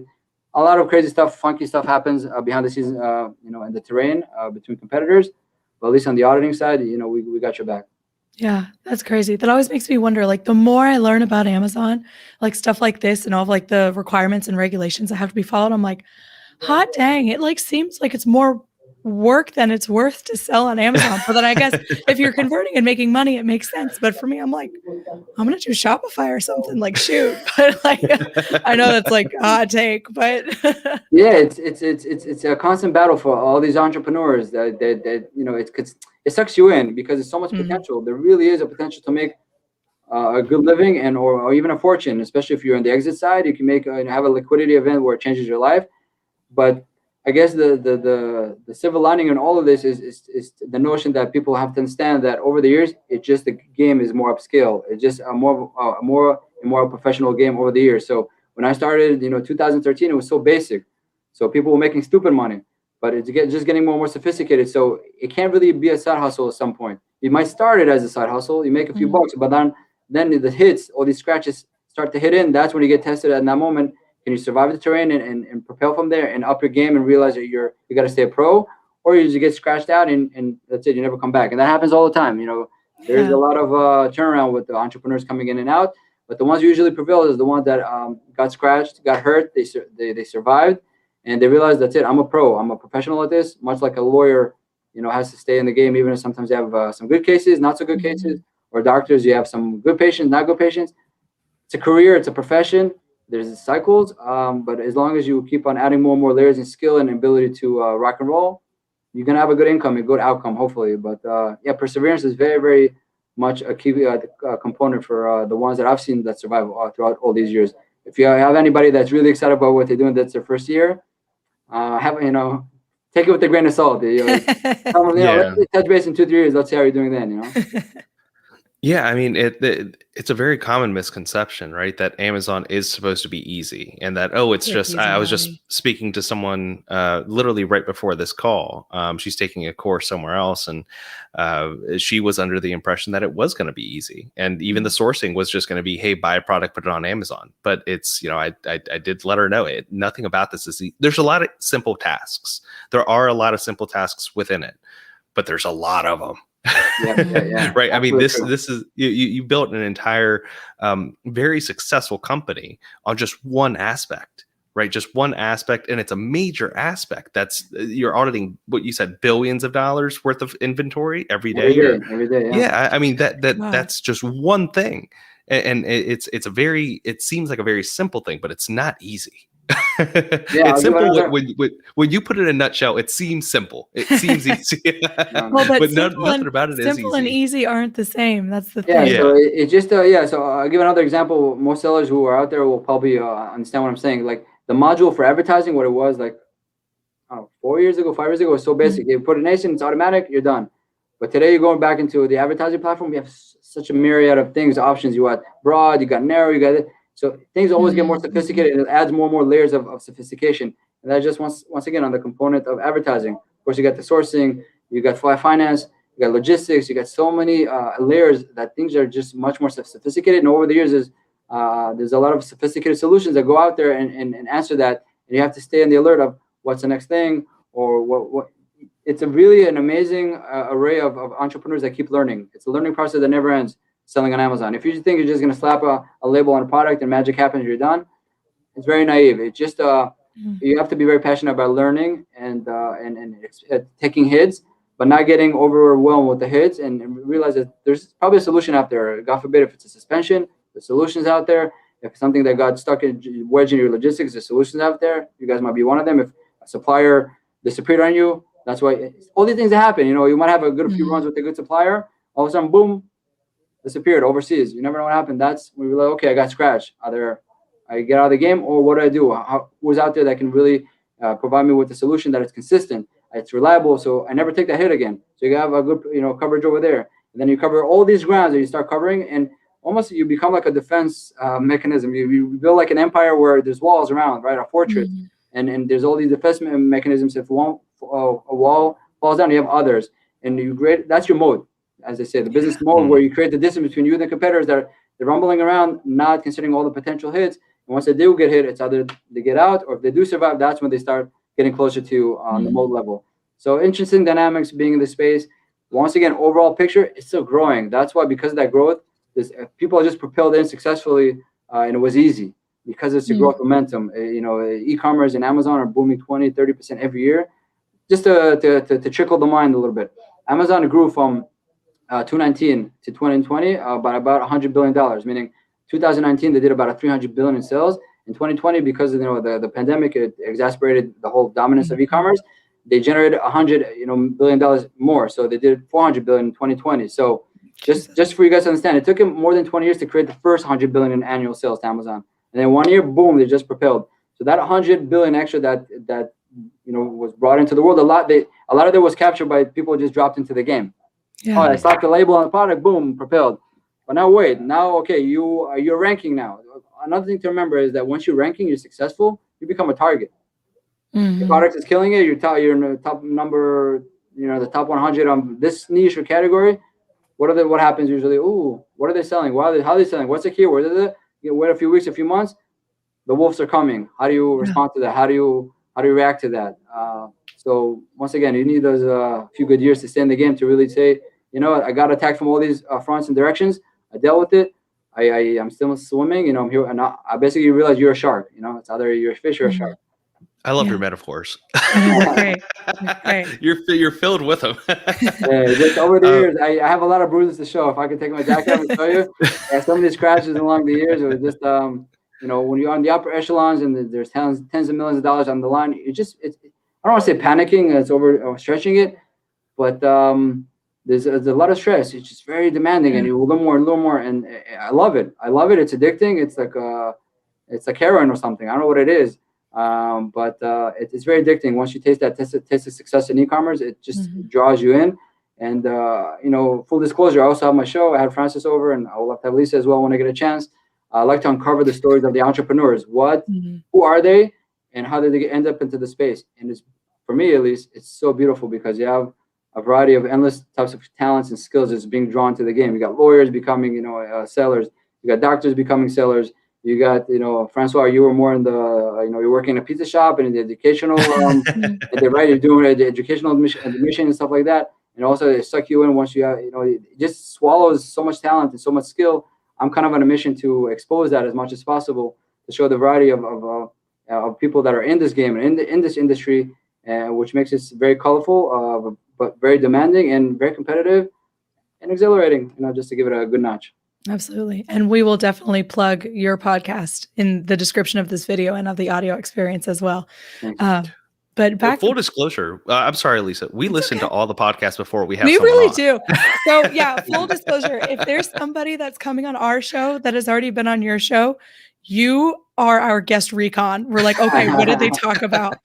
A lot of crazy stuff, funky stuff happens behind the scenes, in the terrain between competitors. But at least on the auditing side, we got your back. Yeah, that's crazy. That always makes me wonder, the more I learn about Amazon, stuff like this and all of the requirements and regulations that have to be followed, I'm like, hot dang, it seems like it's more work than it's worth to sell on Amazon. But then I guess if you're converting and making money, it makes sense. But for me, I'm like, I'm gonna do Shopify or something. Shoot. But I know that's a hot take, but yeah, it's a constant battle for all these entrepreneurs that it sucks you in because there's so much potential. There really is a potential to make a good living and or even a fortune, especially if you're on the exit side. You can make have a liquidity event where it changes your life. But I guess the silver lining in all of this is the notion that people have to understand that over the years, the game is more upscale. It's just a more professional game over the years. So when I started, 2013, it was so basic. So people were making stupid money, but it's just getting more and more sophisticated. So it can't really be a side hustle at some point. You might start it as a side hustle. You make a few bucks, but then the hits, all these scratches start to hit in. That's when you get tested at that moment. Can you survive the terrain and propel from there and up your game and realize that you got to stay a pro, or you just get scratched out and that's it. You never come back. And that happens all the time. There's a lot of turnaround with the entrepreneurs coming in and out, but the ones who usually prevail is the ones that got scratched, got hurt. They survived and they realized that's it. I'm a pro. I'm a professional at this. Much like a lawyer, has to stay in the game, even if sometimes you have some good cases, not so good cases, or doctors, you have some good patients, not good patients. It's a career. It's a profession. There's cycles, but as long as you keep on adding more and more layers and skill and ability to rock and roll, you're going to have a good income, a good outcome, hopefully. But perseverance is very, very much a key component for the ones that I've seen that survive throughout all these years. If you have anybody that's really excited about what they're doing, that's their first year, take it with a grain of salt. Let's touch base in 2-3 years. Let's see how you're doing then, Yeah, I mean, it's a very common misconception, right? That Amazon is supposed to be easy and that, it's just, I was just speaking to someone literally right before this call. She's taking a course somewhere else and she was under the impression that it was going to be easy. And even the sourcing was just going to be, hey, buy a product, put it on Amazon. But it's, I did let her know nothing about this is, there's a lot of simple tasks. There are a lot of simple tasks within it. but there's a lot of them. Yeah. Right. I mean, Absolutely this is you built an entire very successful company on just one aspect, right? Just one aspect, and it's a major aspect. That's you're auditing what you said, billions of dollars worth of inventory every day. Every day. Yeah. I mean Wow. that's just one thing, and it seems like a very simple thing, but it's not easy. It's simple when you put it in a nutshell. It seems simple. It seems easy. Well, but nothing about it is easy. Simple and easy aren't the same. That's the Yeah, thing. so it just so I'll give another example. Most sellers who are out there will probably understand what I'm saying. Like the module for advertising, what it was like, I don't know, 4 years ago, 5 years ago, was so basic. You put an ASIN, it's automatic, you're done. But today you're going back into the advertising platform. You have such a myriad of things, options. You got broad, you got narrow, you got it. So things always get more sophisticated, and it adds more and more layers of sophistication. And that just once again on the component of advertising. Of course, you got the sourcing, you got finance, you got logistics, you got so many layers that things are just much more sophisticated. And over the years, there's a lot of sophisticated solutions that go out there and answer that. And you have to stay on the alert of what's the next thing, or what. It's really an amazing array of entrepreneurs that keep learning. It's a learning process that never ends. Selling on Amazon. If you think you're just going to slap a label on a product and magic happens, you're done, it's very naive. It's just you have to be very passionate about learning and taking hits, but not getting overwhelmed with the hits, and realize that there's probably a solution out there. God forbid if it's a suspension, the solution's out there. If it's something that got stuck in wedged in your logistics, the solution's out there. You guys might be one of them. If a supplier disappeared on you, that's why all these things that happen. You might have a good few runs with a good supplier. All of a sudden, boom, disappeared overseas. You never know what happened. That's when we were like, okay, I got scratched. Either I get out of the game, or what do I do? Who's out there that can really provide me with a solution that is consistent, it's reliable, so I never take that hit again. So you have a good coverage over there, and then you cover all these grounds that you start covering, and almost you become like a defense mechanism. You build like an empire where there's walls around, right? A fortress, and there's all these defense mechanisms. If a wall falls down, you have others, and that's your mode. As I say, the business mode where you create the distance between you and the competitors that they're rumbling around, not considering all the potential hits. And once they do get hit, it's either they get out, or if they do survive, that's when they start getting closer to the mode level. So interesting dynamics being in this space. Once again, overall picture, it's still growing. That's why, because of that growth, people are just propelled in successfully, and it was easy because it's the growth momentum. E-commerce and Amazon are booming 20, 30% every year. Just to trickle the mind a little bit. Amazon grew from 2019 to 2020 by about $100 billion, meaning 2019 they did about $300 billion in sales. In 2020, because of the pandemic, it exacerbated the whole dominance of e-commerce. They generated $100 billion more, so they did $400 billion in 2020. So just for you guys to understand, it took them more than 20 years to create the first $100 billion in annual sales to Amazon, and then 1 year, boom, they just propelled. So that $100 billion extra that was brought into the world, a lot of it was captured by people who just dropped into the game. Yeah. I slapped the label on the product, boom, propelled. But now wait, okay, you're ranking now. Another thing to remember is that once you're ranking, you're successful, you become a target. Your product is killing it. You're in the top number, the top 100 on this niche or category. What happens usually? Ooh, what are they selling? How are they selling? What's the keyword? Wait a few weeks, a few months. The wolves are coming. How do you respond to that? How do you react to that? So once again, you need those few good years to stay in the game to really say, I got attacked from all these fronts and directions. I dealt with it. I'm still swimming. I'm here, and I basically realize you're a shark. It's either you're a fish or a shark. I love your metaphors. Great. You're filled with them. Just over the years, I have a lot of bruises to show. If I could take my jacket off and show you, some of these crashes along the years, it was just when you're on the upper echelons and there's tens of millions of dollars on the line, I don't want to say panicking. It's overstretching it, but there's a lot of stress. It's just very demanding, and you will a little more, and I love it. It's addicting. It's like heroin or something. I don't know what it is, but it's very addicting. Once you taste of success in e-commerce, it just draws you in. And full disclosure, I also have my show. I had Francis over, and I will have to have Lisa as well when I get a chance. I like to uncover the stories of the entrepreneurs. Who are they, and how did they end up into the space? And for me, at least, it's so beautiful because you have a variety of endless types of talents and skills that's being drawn to the game. You got lawyers becoming, sellers. You got doctors becoming sellers. You got, Francois, you were more in the, you're working in a pizza shop and in the educational, you're doing the educational admission and stuff like that. and also they suck you in once you have, it just swallows so much talent and so much skill. I'm kind of on a mission to expose that as much as possible, to show the variety of people that are in this game and in this industry, which makes it very colorful, but very demanding and very competitive and exhilarating, just to give it a good notch. Absolutely. And we will definitely plug your podcast in the description of this video and of the audio experience as well. But back full disclosure, I'm sorry, Lisa. We listen to all the podcasts before we have. We really do. So yeah, full disclosure. If there's somebody that's coming on our show that has already been on your show, you are our guest recon. We're like, okay, what did they talk about?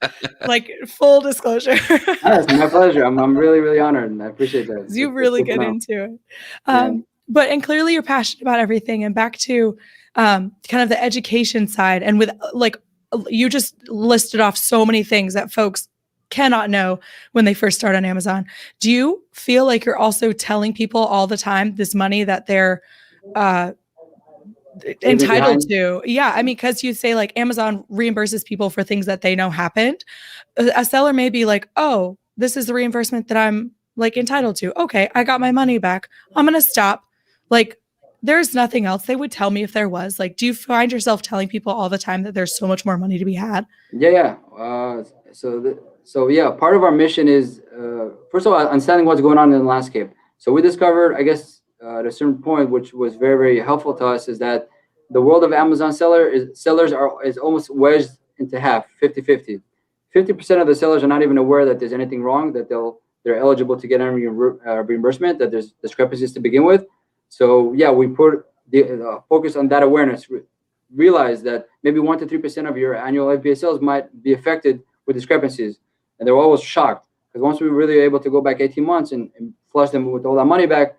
Like, full disclosure. It's my pleasure. I'm really, really honored, and I appreciate that. You really get into it. And clearly you're passionate about everything. And back to kind of the education side, and with you just listed off so many things that folks cannot know when they first start on Amazon. Do you feel like you're also telling people all the time this money that they're entitled to? Yeah. I mean, because you say like Amazon reimburses people for things that they know happened. A seller may be like, oh, this is the reimbursement that I'm like entitled to. Okay, I got my money back. I'm going to stop. Like, there's nothing else they would tell me if there was. Like, do you find yourself telling people all the time that there's so much more money to be had? Yeah. So yeah, part of our mission is, first of all, understanding what's going on in the landscape. So we discovered, I guess, at a certain point, which was very, very helpful to us, is that the world of Amazon sellers is almost wedged into half, 50-50. 50% of the sellers are not even aware that there's anything wrong, that they're eligible to get a reimbursement, that there's discrepancies to begin with. So yeah, we put the focus on that awareness. Realize that maybe 1 to 3% of your annual FBA sales might be affected with discrepancies, and they're always shocked, because once we're really able to go back 18 months and flush them with all that money back,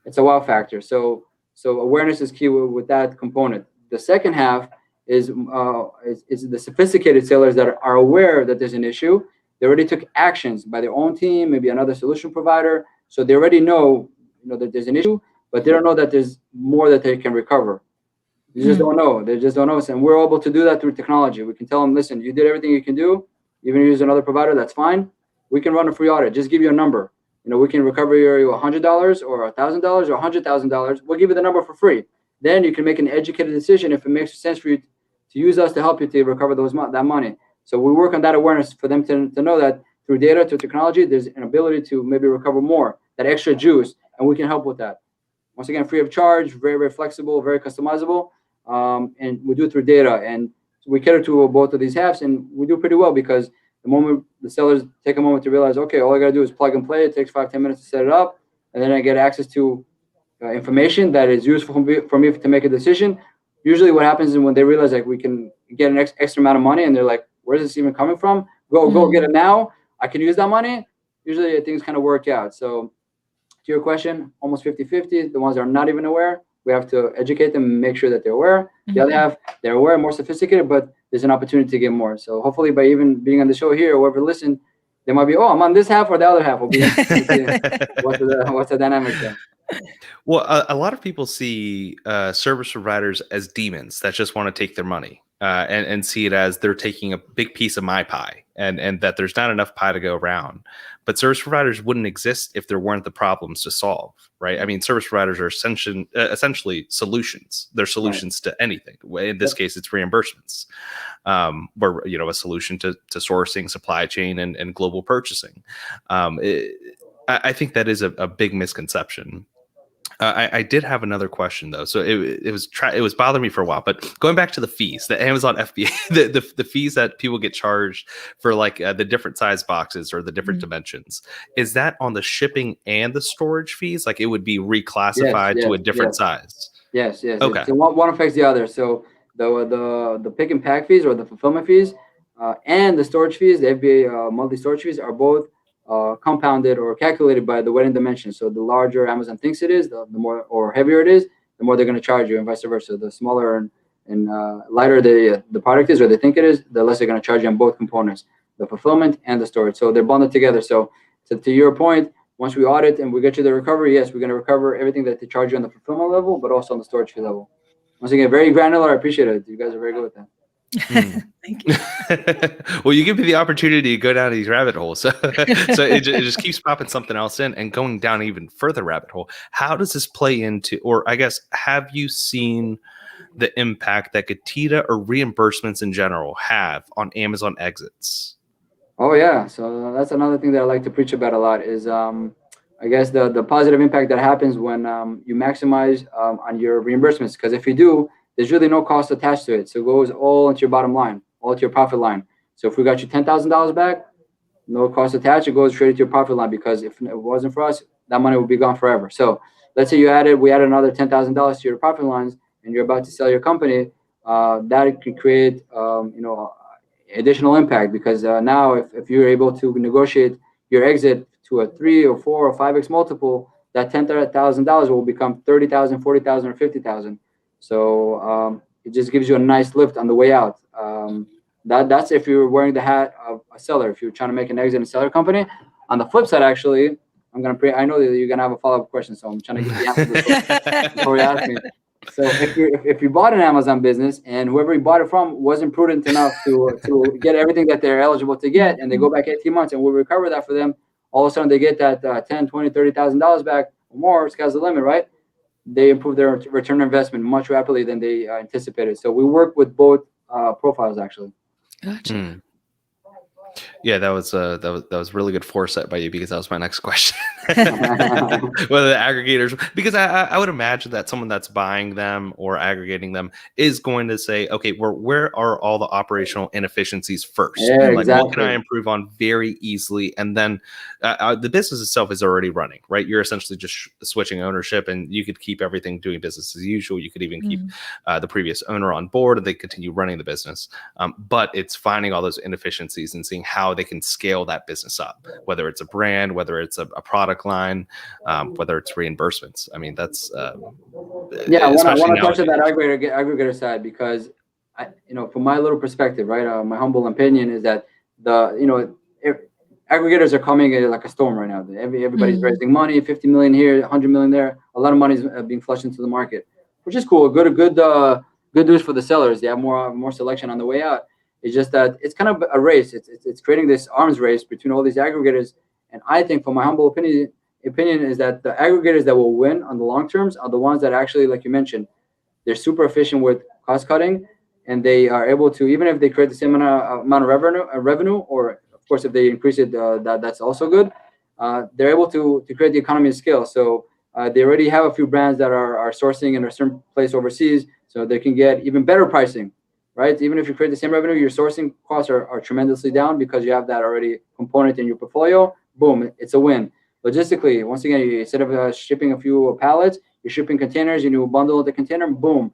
it's a wow factor. So awareness is key with that component. The second half is the sophisticated sellers that are aware that there's an issue. They already took actions by their own team, maybe another solution provider, so they already know that there's an issue, but they don't know that there's more that they can recover. You just don't know. They just don't know. And we're able to do that through technology. We can tell them, listen, you did everything you can do. Even use another provider, that's fine. We can run a free audit. Just give you a number. We can recover your $100 or $1,000 or $100,000. We'll give you the number for free. Then you can make an educated decision if it makes sense for you to use us to help you to recover that money. So we work on that awareness for them to know that through data, through technology, there's an ability to maybe recover more, that extra juice, and we can help with that. Once again, free of charge, very, very flexible, very customizable, and we do it through data. And we cater to both of these halves, and we do pretty well, because the moment the sellers take a moment to realize, okay, all I got to do is plug and play. It takes 5-10 minutes to set it up, and then I get access to information that is useful for me to make a decision. Usually what happens is when they realize like we can get an extra amount of money, and they're like, where's this even coming from? Go get it now. I can use that money. Usually things kind of work out. So to your question, almost 50-50. The ones that are not even aware, we have to educate them and make sure that they're aware. The other half, they're aware, more sophisticated, but there's an opportunity to get more. So hopefully by even being on the show here, or whoever listen, they might be, I'm on this half or the other half. We'll be what's the dynamic there? Well, a lot of people see service providers as demons that just want to take their money and see it as they're taking a big piece of my pie, and that there's not enough pie to go around. But service providers wouldn't exist if there weren't the problems to solve, right? I mean, service providers are essentially solutions. They're solutions to anything. In this case, it's reimbursements, or a solution to sourcing, supply chain, and global purchasing. I think that is a big misconception. I did have another question though, so it was bothering me for a while. But going back to the fees, the Amazon FBA, the fees that people get charged for like the different size boxes or the different dimensions, is that on the shipping and the storage fees? Like it would be reclassified to a different size? Yes. Okay. So one affects the other. So the pick and pack fees or the fulfillment fees and the storage fees, the FBA monthly storage fees, are both compounded or calculated by the weight and dimension. So the larger Amazon thinks it is, the more or heavier it is, the more they're going to charge you, and vice versa. The smaller and lighter the product is, or they think it is, the less they're going to charge you on both components, the fulfillment and the storage. So they're bundled together. So to your point, once we audit and we get you the recovery, yes, we're going to recover everything that they charge you on the fulfillment level, but also on the storage fee level. Once again, very granular. I appreciate it. You guys are very good with that. Thank you. Well, you give me the opportunity to go down these rabbit holes. So it just keeps popping something else in and going down an even further rabbit hole. How does this play into, or I guess, have you seen the impact that Gatita or reimbursements in general have on Amazon exits? Oh yeah, so that's another thing that I like to preach about a lot is I guess the positive impact that happens when you maximize on your reimbursements. Because if you do, there's really no cost attached to it. So it goes all into your bottom line, all to your profit line. So if we got you $10,000 back, no cost attached, it goes straight to your profit line, because if it wasn't for us, that money would be gone forever. So let's say we added another $10,000 to your profit lines, and you're about to sell your company. That could create additional impact, because now if you're able to negotiate your exit to a 3 or 4 or 5x multiple, that $10,000 will become 30,000, 40,000, or 50,000. So it just gives you a nice lift on the way out. That's if you're wearing the hat of a seller, if you're trying to make an exit in a seller company. On the flip side, actually, I know that you're gonna have a follow-up question, so I'm trying to get the answer before you ask me. So if you bought an Amazon business and whoever you bought it from wasn't prudent enough to get everything that they're eligible to get, and they go back 18 months and we recover that for them, all of a sudden they get that $10,000, $20,000, $30,000 back or more. Sky's the limit, right? They improve their return on investment much rapidly than they anticipated. So we work with both profiles, actually. Gotcha. Yeah, that was really good foresight by you, because that was my next question. Whether the aggregators, because I would imagine that someone that's buying them or aggregating them is going to say, okay, where are all the operational inefficiencies first? Yeah, like, exactly. what can I improve on very easily? And then the business itself is already running, right? You're essentially just switching ownership, and you could keep everything doing business as usual. You could even keep the previous owner on board, and they continue running the business. But it's finding all those inefficiencies and seeing how they can scale that business up, whether it's a brand, whether it's a product line, whether it's reimbursements. I mean, that's I want to touch on that aggregator side, because from my little perspective, right, my humble opinion is that aggregators are coming like a storm right now. Everybody's raising money, 50 million here, 100 million there. A lot of money is being flushed into the market, which is cool. Good news for the sellers. They have more selection on the way out. It's just that it's kind of a race. It's creating this arms race between all these aggregators. And I think, from my humble opinion is that the aggregators that will win on the long terms are the ones that actually, like you mentioned, they're super efficient with cost cutting, and they are able to, even if they create the same amount of revenue, or of course if they increase it, that's also good. They're able to create the economy of scale. So they already have a few brands that are sourcing in a certain place overseas, so they can get even better pricing. Right? Even if you create the same revenue, your sourcing costs are tremendously down, because you have that already component in your portfolio. Boom, it's a win. Logistically, once again, instead of shipping a few pallets, you're shipping containers, and you bundle the container. Boom,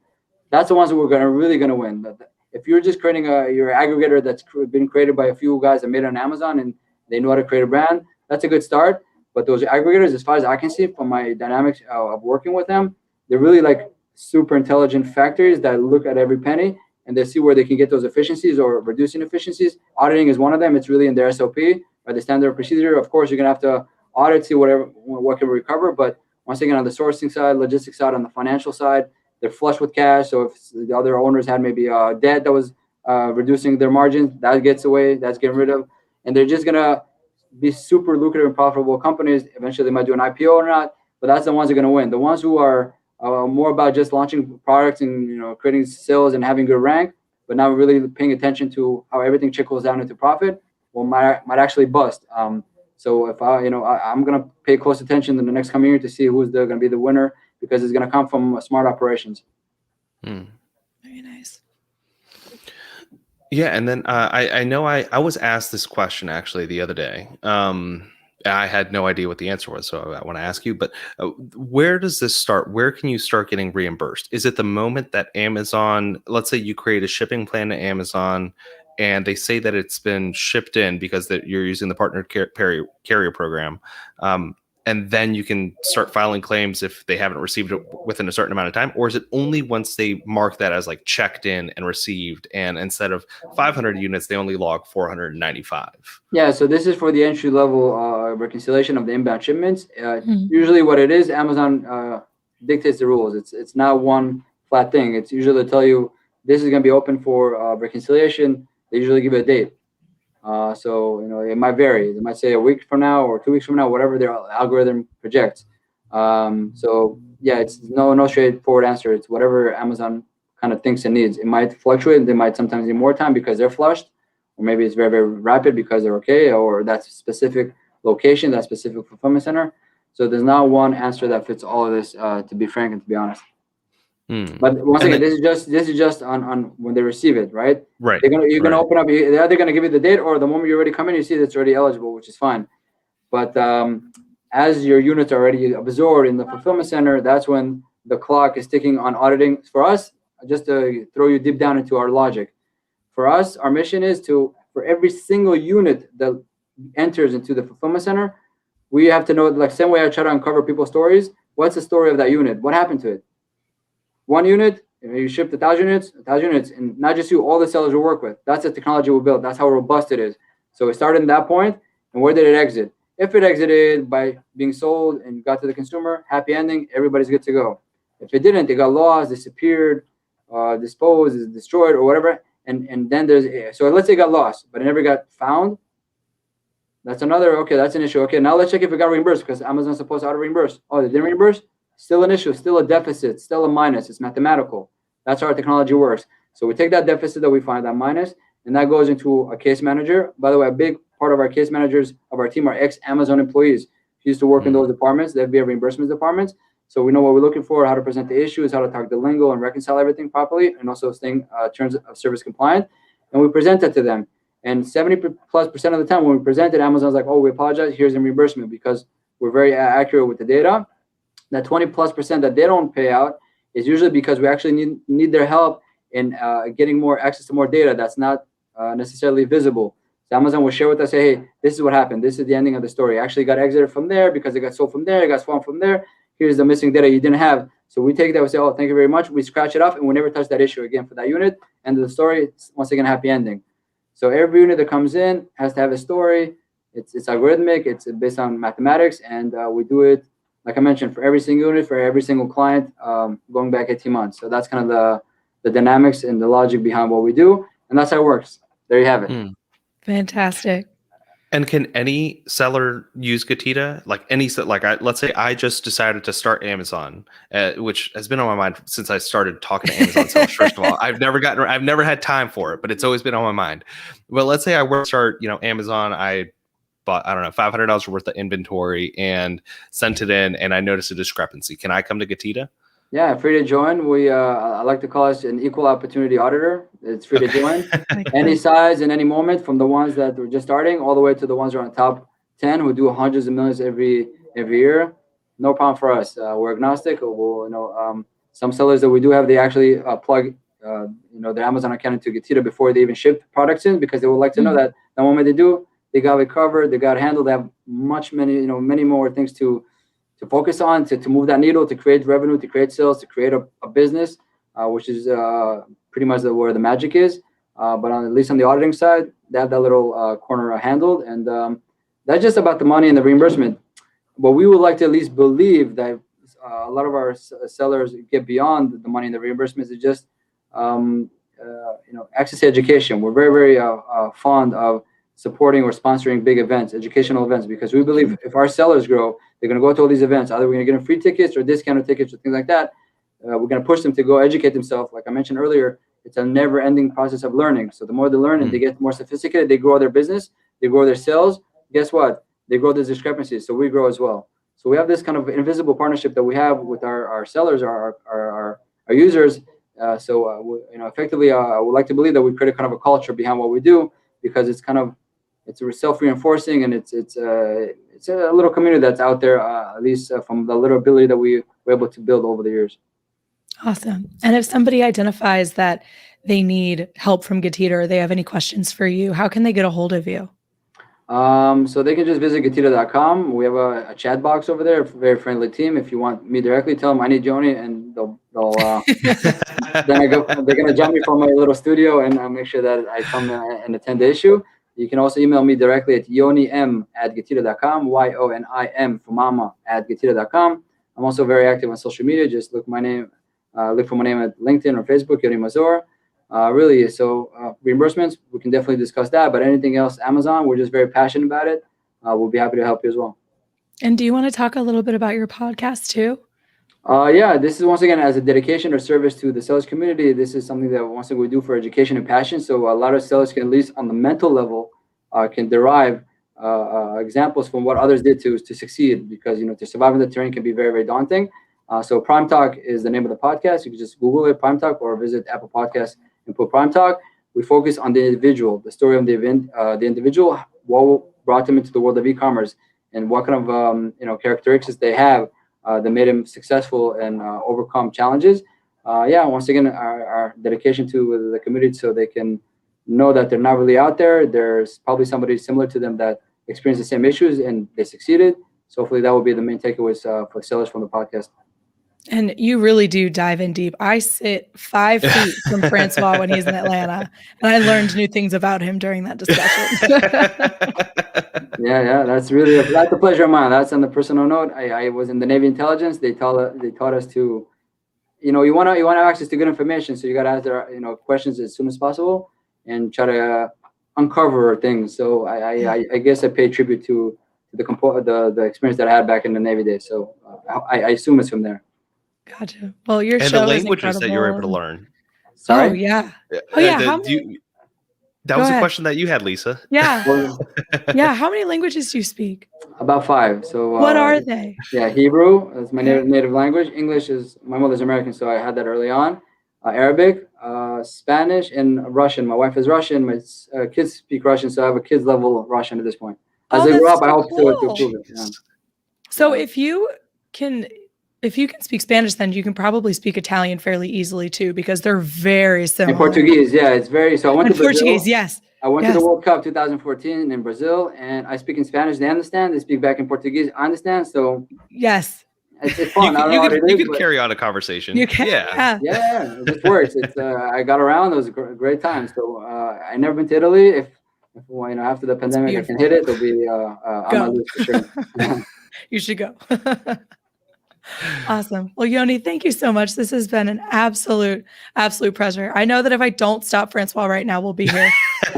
that's the ones that we're really gonna win. If you're just creating your aggregator that's been created by a few guys that made it on Amazon and they know how to create a brand, that's a good start. But those aggregators, as far as I can see from my dynamics of working with them, they're really like super intelligent factories that look at every penny, and they see where they can get those efficiencies or reduce inefficiencies. Auditing is one of them. It's really in their SOP, or the standard procedure. Of course, you're gonna have to audit, see what can recover. But once again, on the sourcing side, logistics side, on the financial side, they're flush with cash. So if the other owners had maybe debt that was reducing their margins, that gets away. That's getting rid of, and they're just gonna be super lucrative and profitable companies. Eventually, they might do an IPO or not, but that's the ones that are gonna win. The ones who are more about just launching products and creating sales and having good rank, but not really paying attention to how everything trickles down into profit, might actually bust. So if I'm gonna pay close attention in the next coming year to see who's gonna be the winner, because it's gonna come from smart operations. Very nice. Yeah, and then I know I was asked this question actually the other day. I had no idea what the answer was, so I want to ask you, but where does this start? Where can you start getting reimbursed? Is it the moment that Amazon, let's say you create a shipping plan to Amazon, and they say that it's been shipped in because that you're using the partner carrier program, and then you can start filing claims if they haven't received it within a certain amount of time? Or is it only once they mark that as like checked in and received, and instead of 500 units, they only log 495? Yeah, so this is for the entry level reconciliation of the inbound shipments. Usually what it is, Amazon dictates the rules. It's not one flat thing. It's usually tell you this is going to be open for reconciliation. They usually give a date. So, it might vary. They might say a week from now or 2 weeks from now, whatever their algorithm projects. So yeah, it's no straightforward answer. It's whatever Amazon kind of thinks it needs. It might fluctuate. They might sometimes need more time because they're flushed, or maybe it's very, very rapid because they're okay, or that's a specific location, that specific fulfillment center. So there's not one answer that fits all of this, to be frank and to be honest. But once again, this is just on when they receive it, right? Right. You're gonna open up. They're either gonna give you the date, or the moment you already come in, you see that it's already eligible, which is fine. But as your units are already absorbed in the fulfillment center, that's when the clock is ticking on auditing. For us, just to throw you deep down into our logic, for us, our mission is for every single unit that enters into the fulfillment center, we have to know, like same way I try to uncover people's stories. What's the story of that unit? What happened to it? One unit, you shipped 1,000 units, and not just you, all the sellers we work with. That's the technology we built. That's how robust it is. So it started in that point, and where did it exit? If it exited by being sold and got to the consumer, happy ending, everybody's good to go. If it didn't, it got lost, disappeared, disposed, destroyed, or whatever. And then so let's say it got lost, but it never got found. That's that's an issue. Okay, now let's check if it got reimbursed, because Amazon's supposed to auto reimburse. Oh, they didn't reimburse? Still an issue, still a deficit, still a minus. It's mathematical. That's how our technology works. So we take that deficit that we find, that minus, and that goes into a case manager. By the way, a big part of our case managers of our team are ex-Amazon employees who used to work in those departments, the FBA reimbursements departments. So we know what we're looking for, how to present the issues, how to talk the lingo and reconcile everything properly, and also staying terms of service compliant. And we present that to them. And 70+% of the time when we present it, Amazon's like, oh, we apologize, here's a reimbursement, because we're very accurate with the data. That 20+% that they don't pay out is usually because we actually need their help in getting more access to more data that's not necessarily visible. So Amazon will share with us, hey, this is what happened. This is the ending of the story. It actually got exited from there because it got sold from there. It got swung from there. Here's the missing data you didn't have. So we take that, we say, oh, thank you very much. We scratch it off, and we never touch that issue again for that unit. End of the story. It's once again, happy ending. So every unit that comes in has to have a story. It's algorithmic. It's based on mathematics, and we do it, like I mentioned, for every single unit, for every single client, going back 18 months. So that's kind of the dynamics and the logic behind what we do, and that's how it works. There you have it. Fantastic. And can any seller use Getita? Like let's say I just decided to start Amazon, which has been on my mind since I started talking to Amazon sellers. First of all, I've never had time for it, but it's always been on my mind. Well, let's say I were to start, Amazon. I bought, I don't know, $500 worth of inventory and sent it in, and I noticed a discrepancy. Can I come to Getita? Yeah, free to join. I like to call us an equal opportunity auditor. It's free to join. Any size and any moment, from the ones that were just starting all the way to the ones who are on top 10 who do hundreds of millions every year. No problem for us. We're agnostic. Some sellers that we do have, they actually plug their Amazon account into Getita before they even ship products in, because they would like to know that the moment they do, they got it covered, they got it handled. They have many more things to focus on, to move that needle, to create revenue, to create sales, to create a business, which is pretty much where the magic is. But at least on the auditing side, they have that little corner handled. And that's just about the money and the reimbursement. But we would like to at least believe that a lot of our sellers get beyond the money and the reimbursements. It's just, access to education. We're very, very fond of supporting or sponsoring big events, educational events, because we believe if our sellers grow, they're going to go to all these events. Either we're going to get them free tickets or discounted tickets or things like that. We're going to push them to go educate themselves. Like I mentioned earlier, it's a never-ending process of learning. So the more they learn and they get more sophisticated, they grow their business, they grow their sales. Guess what? They grow the discrepancies. So we grow as well. So we have this kind of invisible partnership that we have with our sellers, our users. Effectively, I would like to believe that we create a kind of a culture behind what we do, because it's self-reinforcing, and it's a little community that's out there, at least from the little ability that we were able to build over the years. Awesome. And if somebody identifies that they need help from Getita, or they have any questions for you, how can they get a hold of you? So they can just visit Getita.com. We have a chat box over there, a very friendly team. If you want me directly, tell them I need Yoni, and they'll they're gonna jump me from my little studio, and I'll make sure that I come and attend the issue. You can also email me directly at yonim@getita.com, YONIM for mama @getita.com. I'm also very active on social media. Just look for my name at LinkedIn or Facebook, Yoni Mazor. really. So reimbursements, we can definitely discuss that. But anything else, Amazon, we're just very passionate about it. We'll be happy to help you as well. And do you want to talk a little bit about your podcast too? Yeah, this is once again as a dedication or service to the sales community. This is something that once again we do for education and passion. So a lot of sellers can, at least on the mental level, can derive examples from what others did to succeed, because to survive in the terrain can be very, very daunting. So Prime Talk is the name of the podcast. You can just Google it, Prime Talk, or visit Apple Podcasts and put Prime Talk. We focus on the individual, the story of the individual, what brought them into the world of e-commerce, and what kind of characteristics they have that made them successful and overcome challenges. Once again, our dedication to the community, so they can know that they're not really out there. There's probably somebody similar to them that experienced the same issues and they succeeded. So hopefully that will be the main takeaways for sellers from the podcast. And you really do dive in deep. I sit 5 feet from Francois when he's in Atlanta, and I learned new things about him during that discussion. That's a pleasure of mine. That's on the personal note. I was in the Navy intelligence. They taught us to, you want to have access to good information, so you got to ask their questions as soon as possible and try to uncover things. So I guess I pay tribute to the experience that I had back in the Navy days. So I assume it's from there. Gotcha. Well, your and show the languages is that you were able to learn. Sorry? Oh yeah. Oh yeah. That was a question that you had, Lisa. Yeah. Yeah. How many languages do you speak? About 5. So what are they? Yeah, Hebrew is my native language. English is, my mother's American, so I had that early on. Arabic, Spanish, and Russian. My wife is Russian. My kids speak Russian, so I have a kids level Russian at this point. As they grow up, I hope to improve it. Yeah. So if you can speak Spanish, then you can probably speak Italian fairly easily too, because they're very similar. And Portuguese, yeah, it's very. So I went to Brazil. Portuguese, yes. I went to the World Cup 2014 in Brazil, and I speak in Spanish. They understand. They speak back in Portuguese. I understand. So yes, it's fun. You could carry on a conversation. You can. Yeah. It just works. It's I got around. It was a great time. So I never been to Italy. If after the pandemic I can hit it, it'll be on my list for sure. You should go. Awesome. Well, Yoni, thank you so much. This has been an absolute pleasure. I know that if I don't stop Francois right now, we'll be here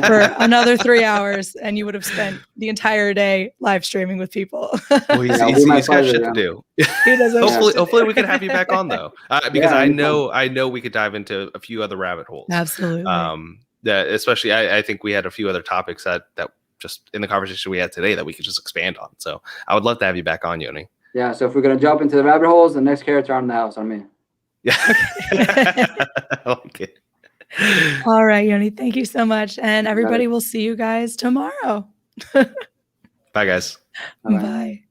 for another 3 hours, and you would have spent the entire day live streaming with people. Well, he's got shit to do. Hopefully we can have you back on though, because I know we could dive into a few other rabbit holes. Absolutely. Especially, I think we had a few other topics that just in the conversation we had today that we could just expand on. So I would love to have you back on, Yoni. Yeah, so if we're going to jump into the rabbit holes, the next character on the house on me. Yeah. Okay. All right, Yoni, thank you so much. And everybody will see you guys tomorrow. Bye, guys. Bye. Bye.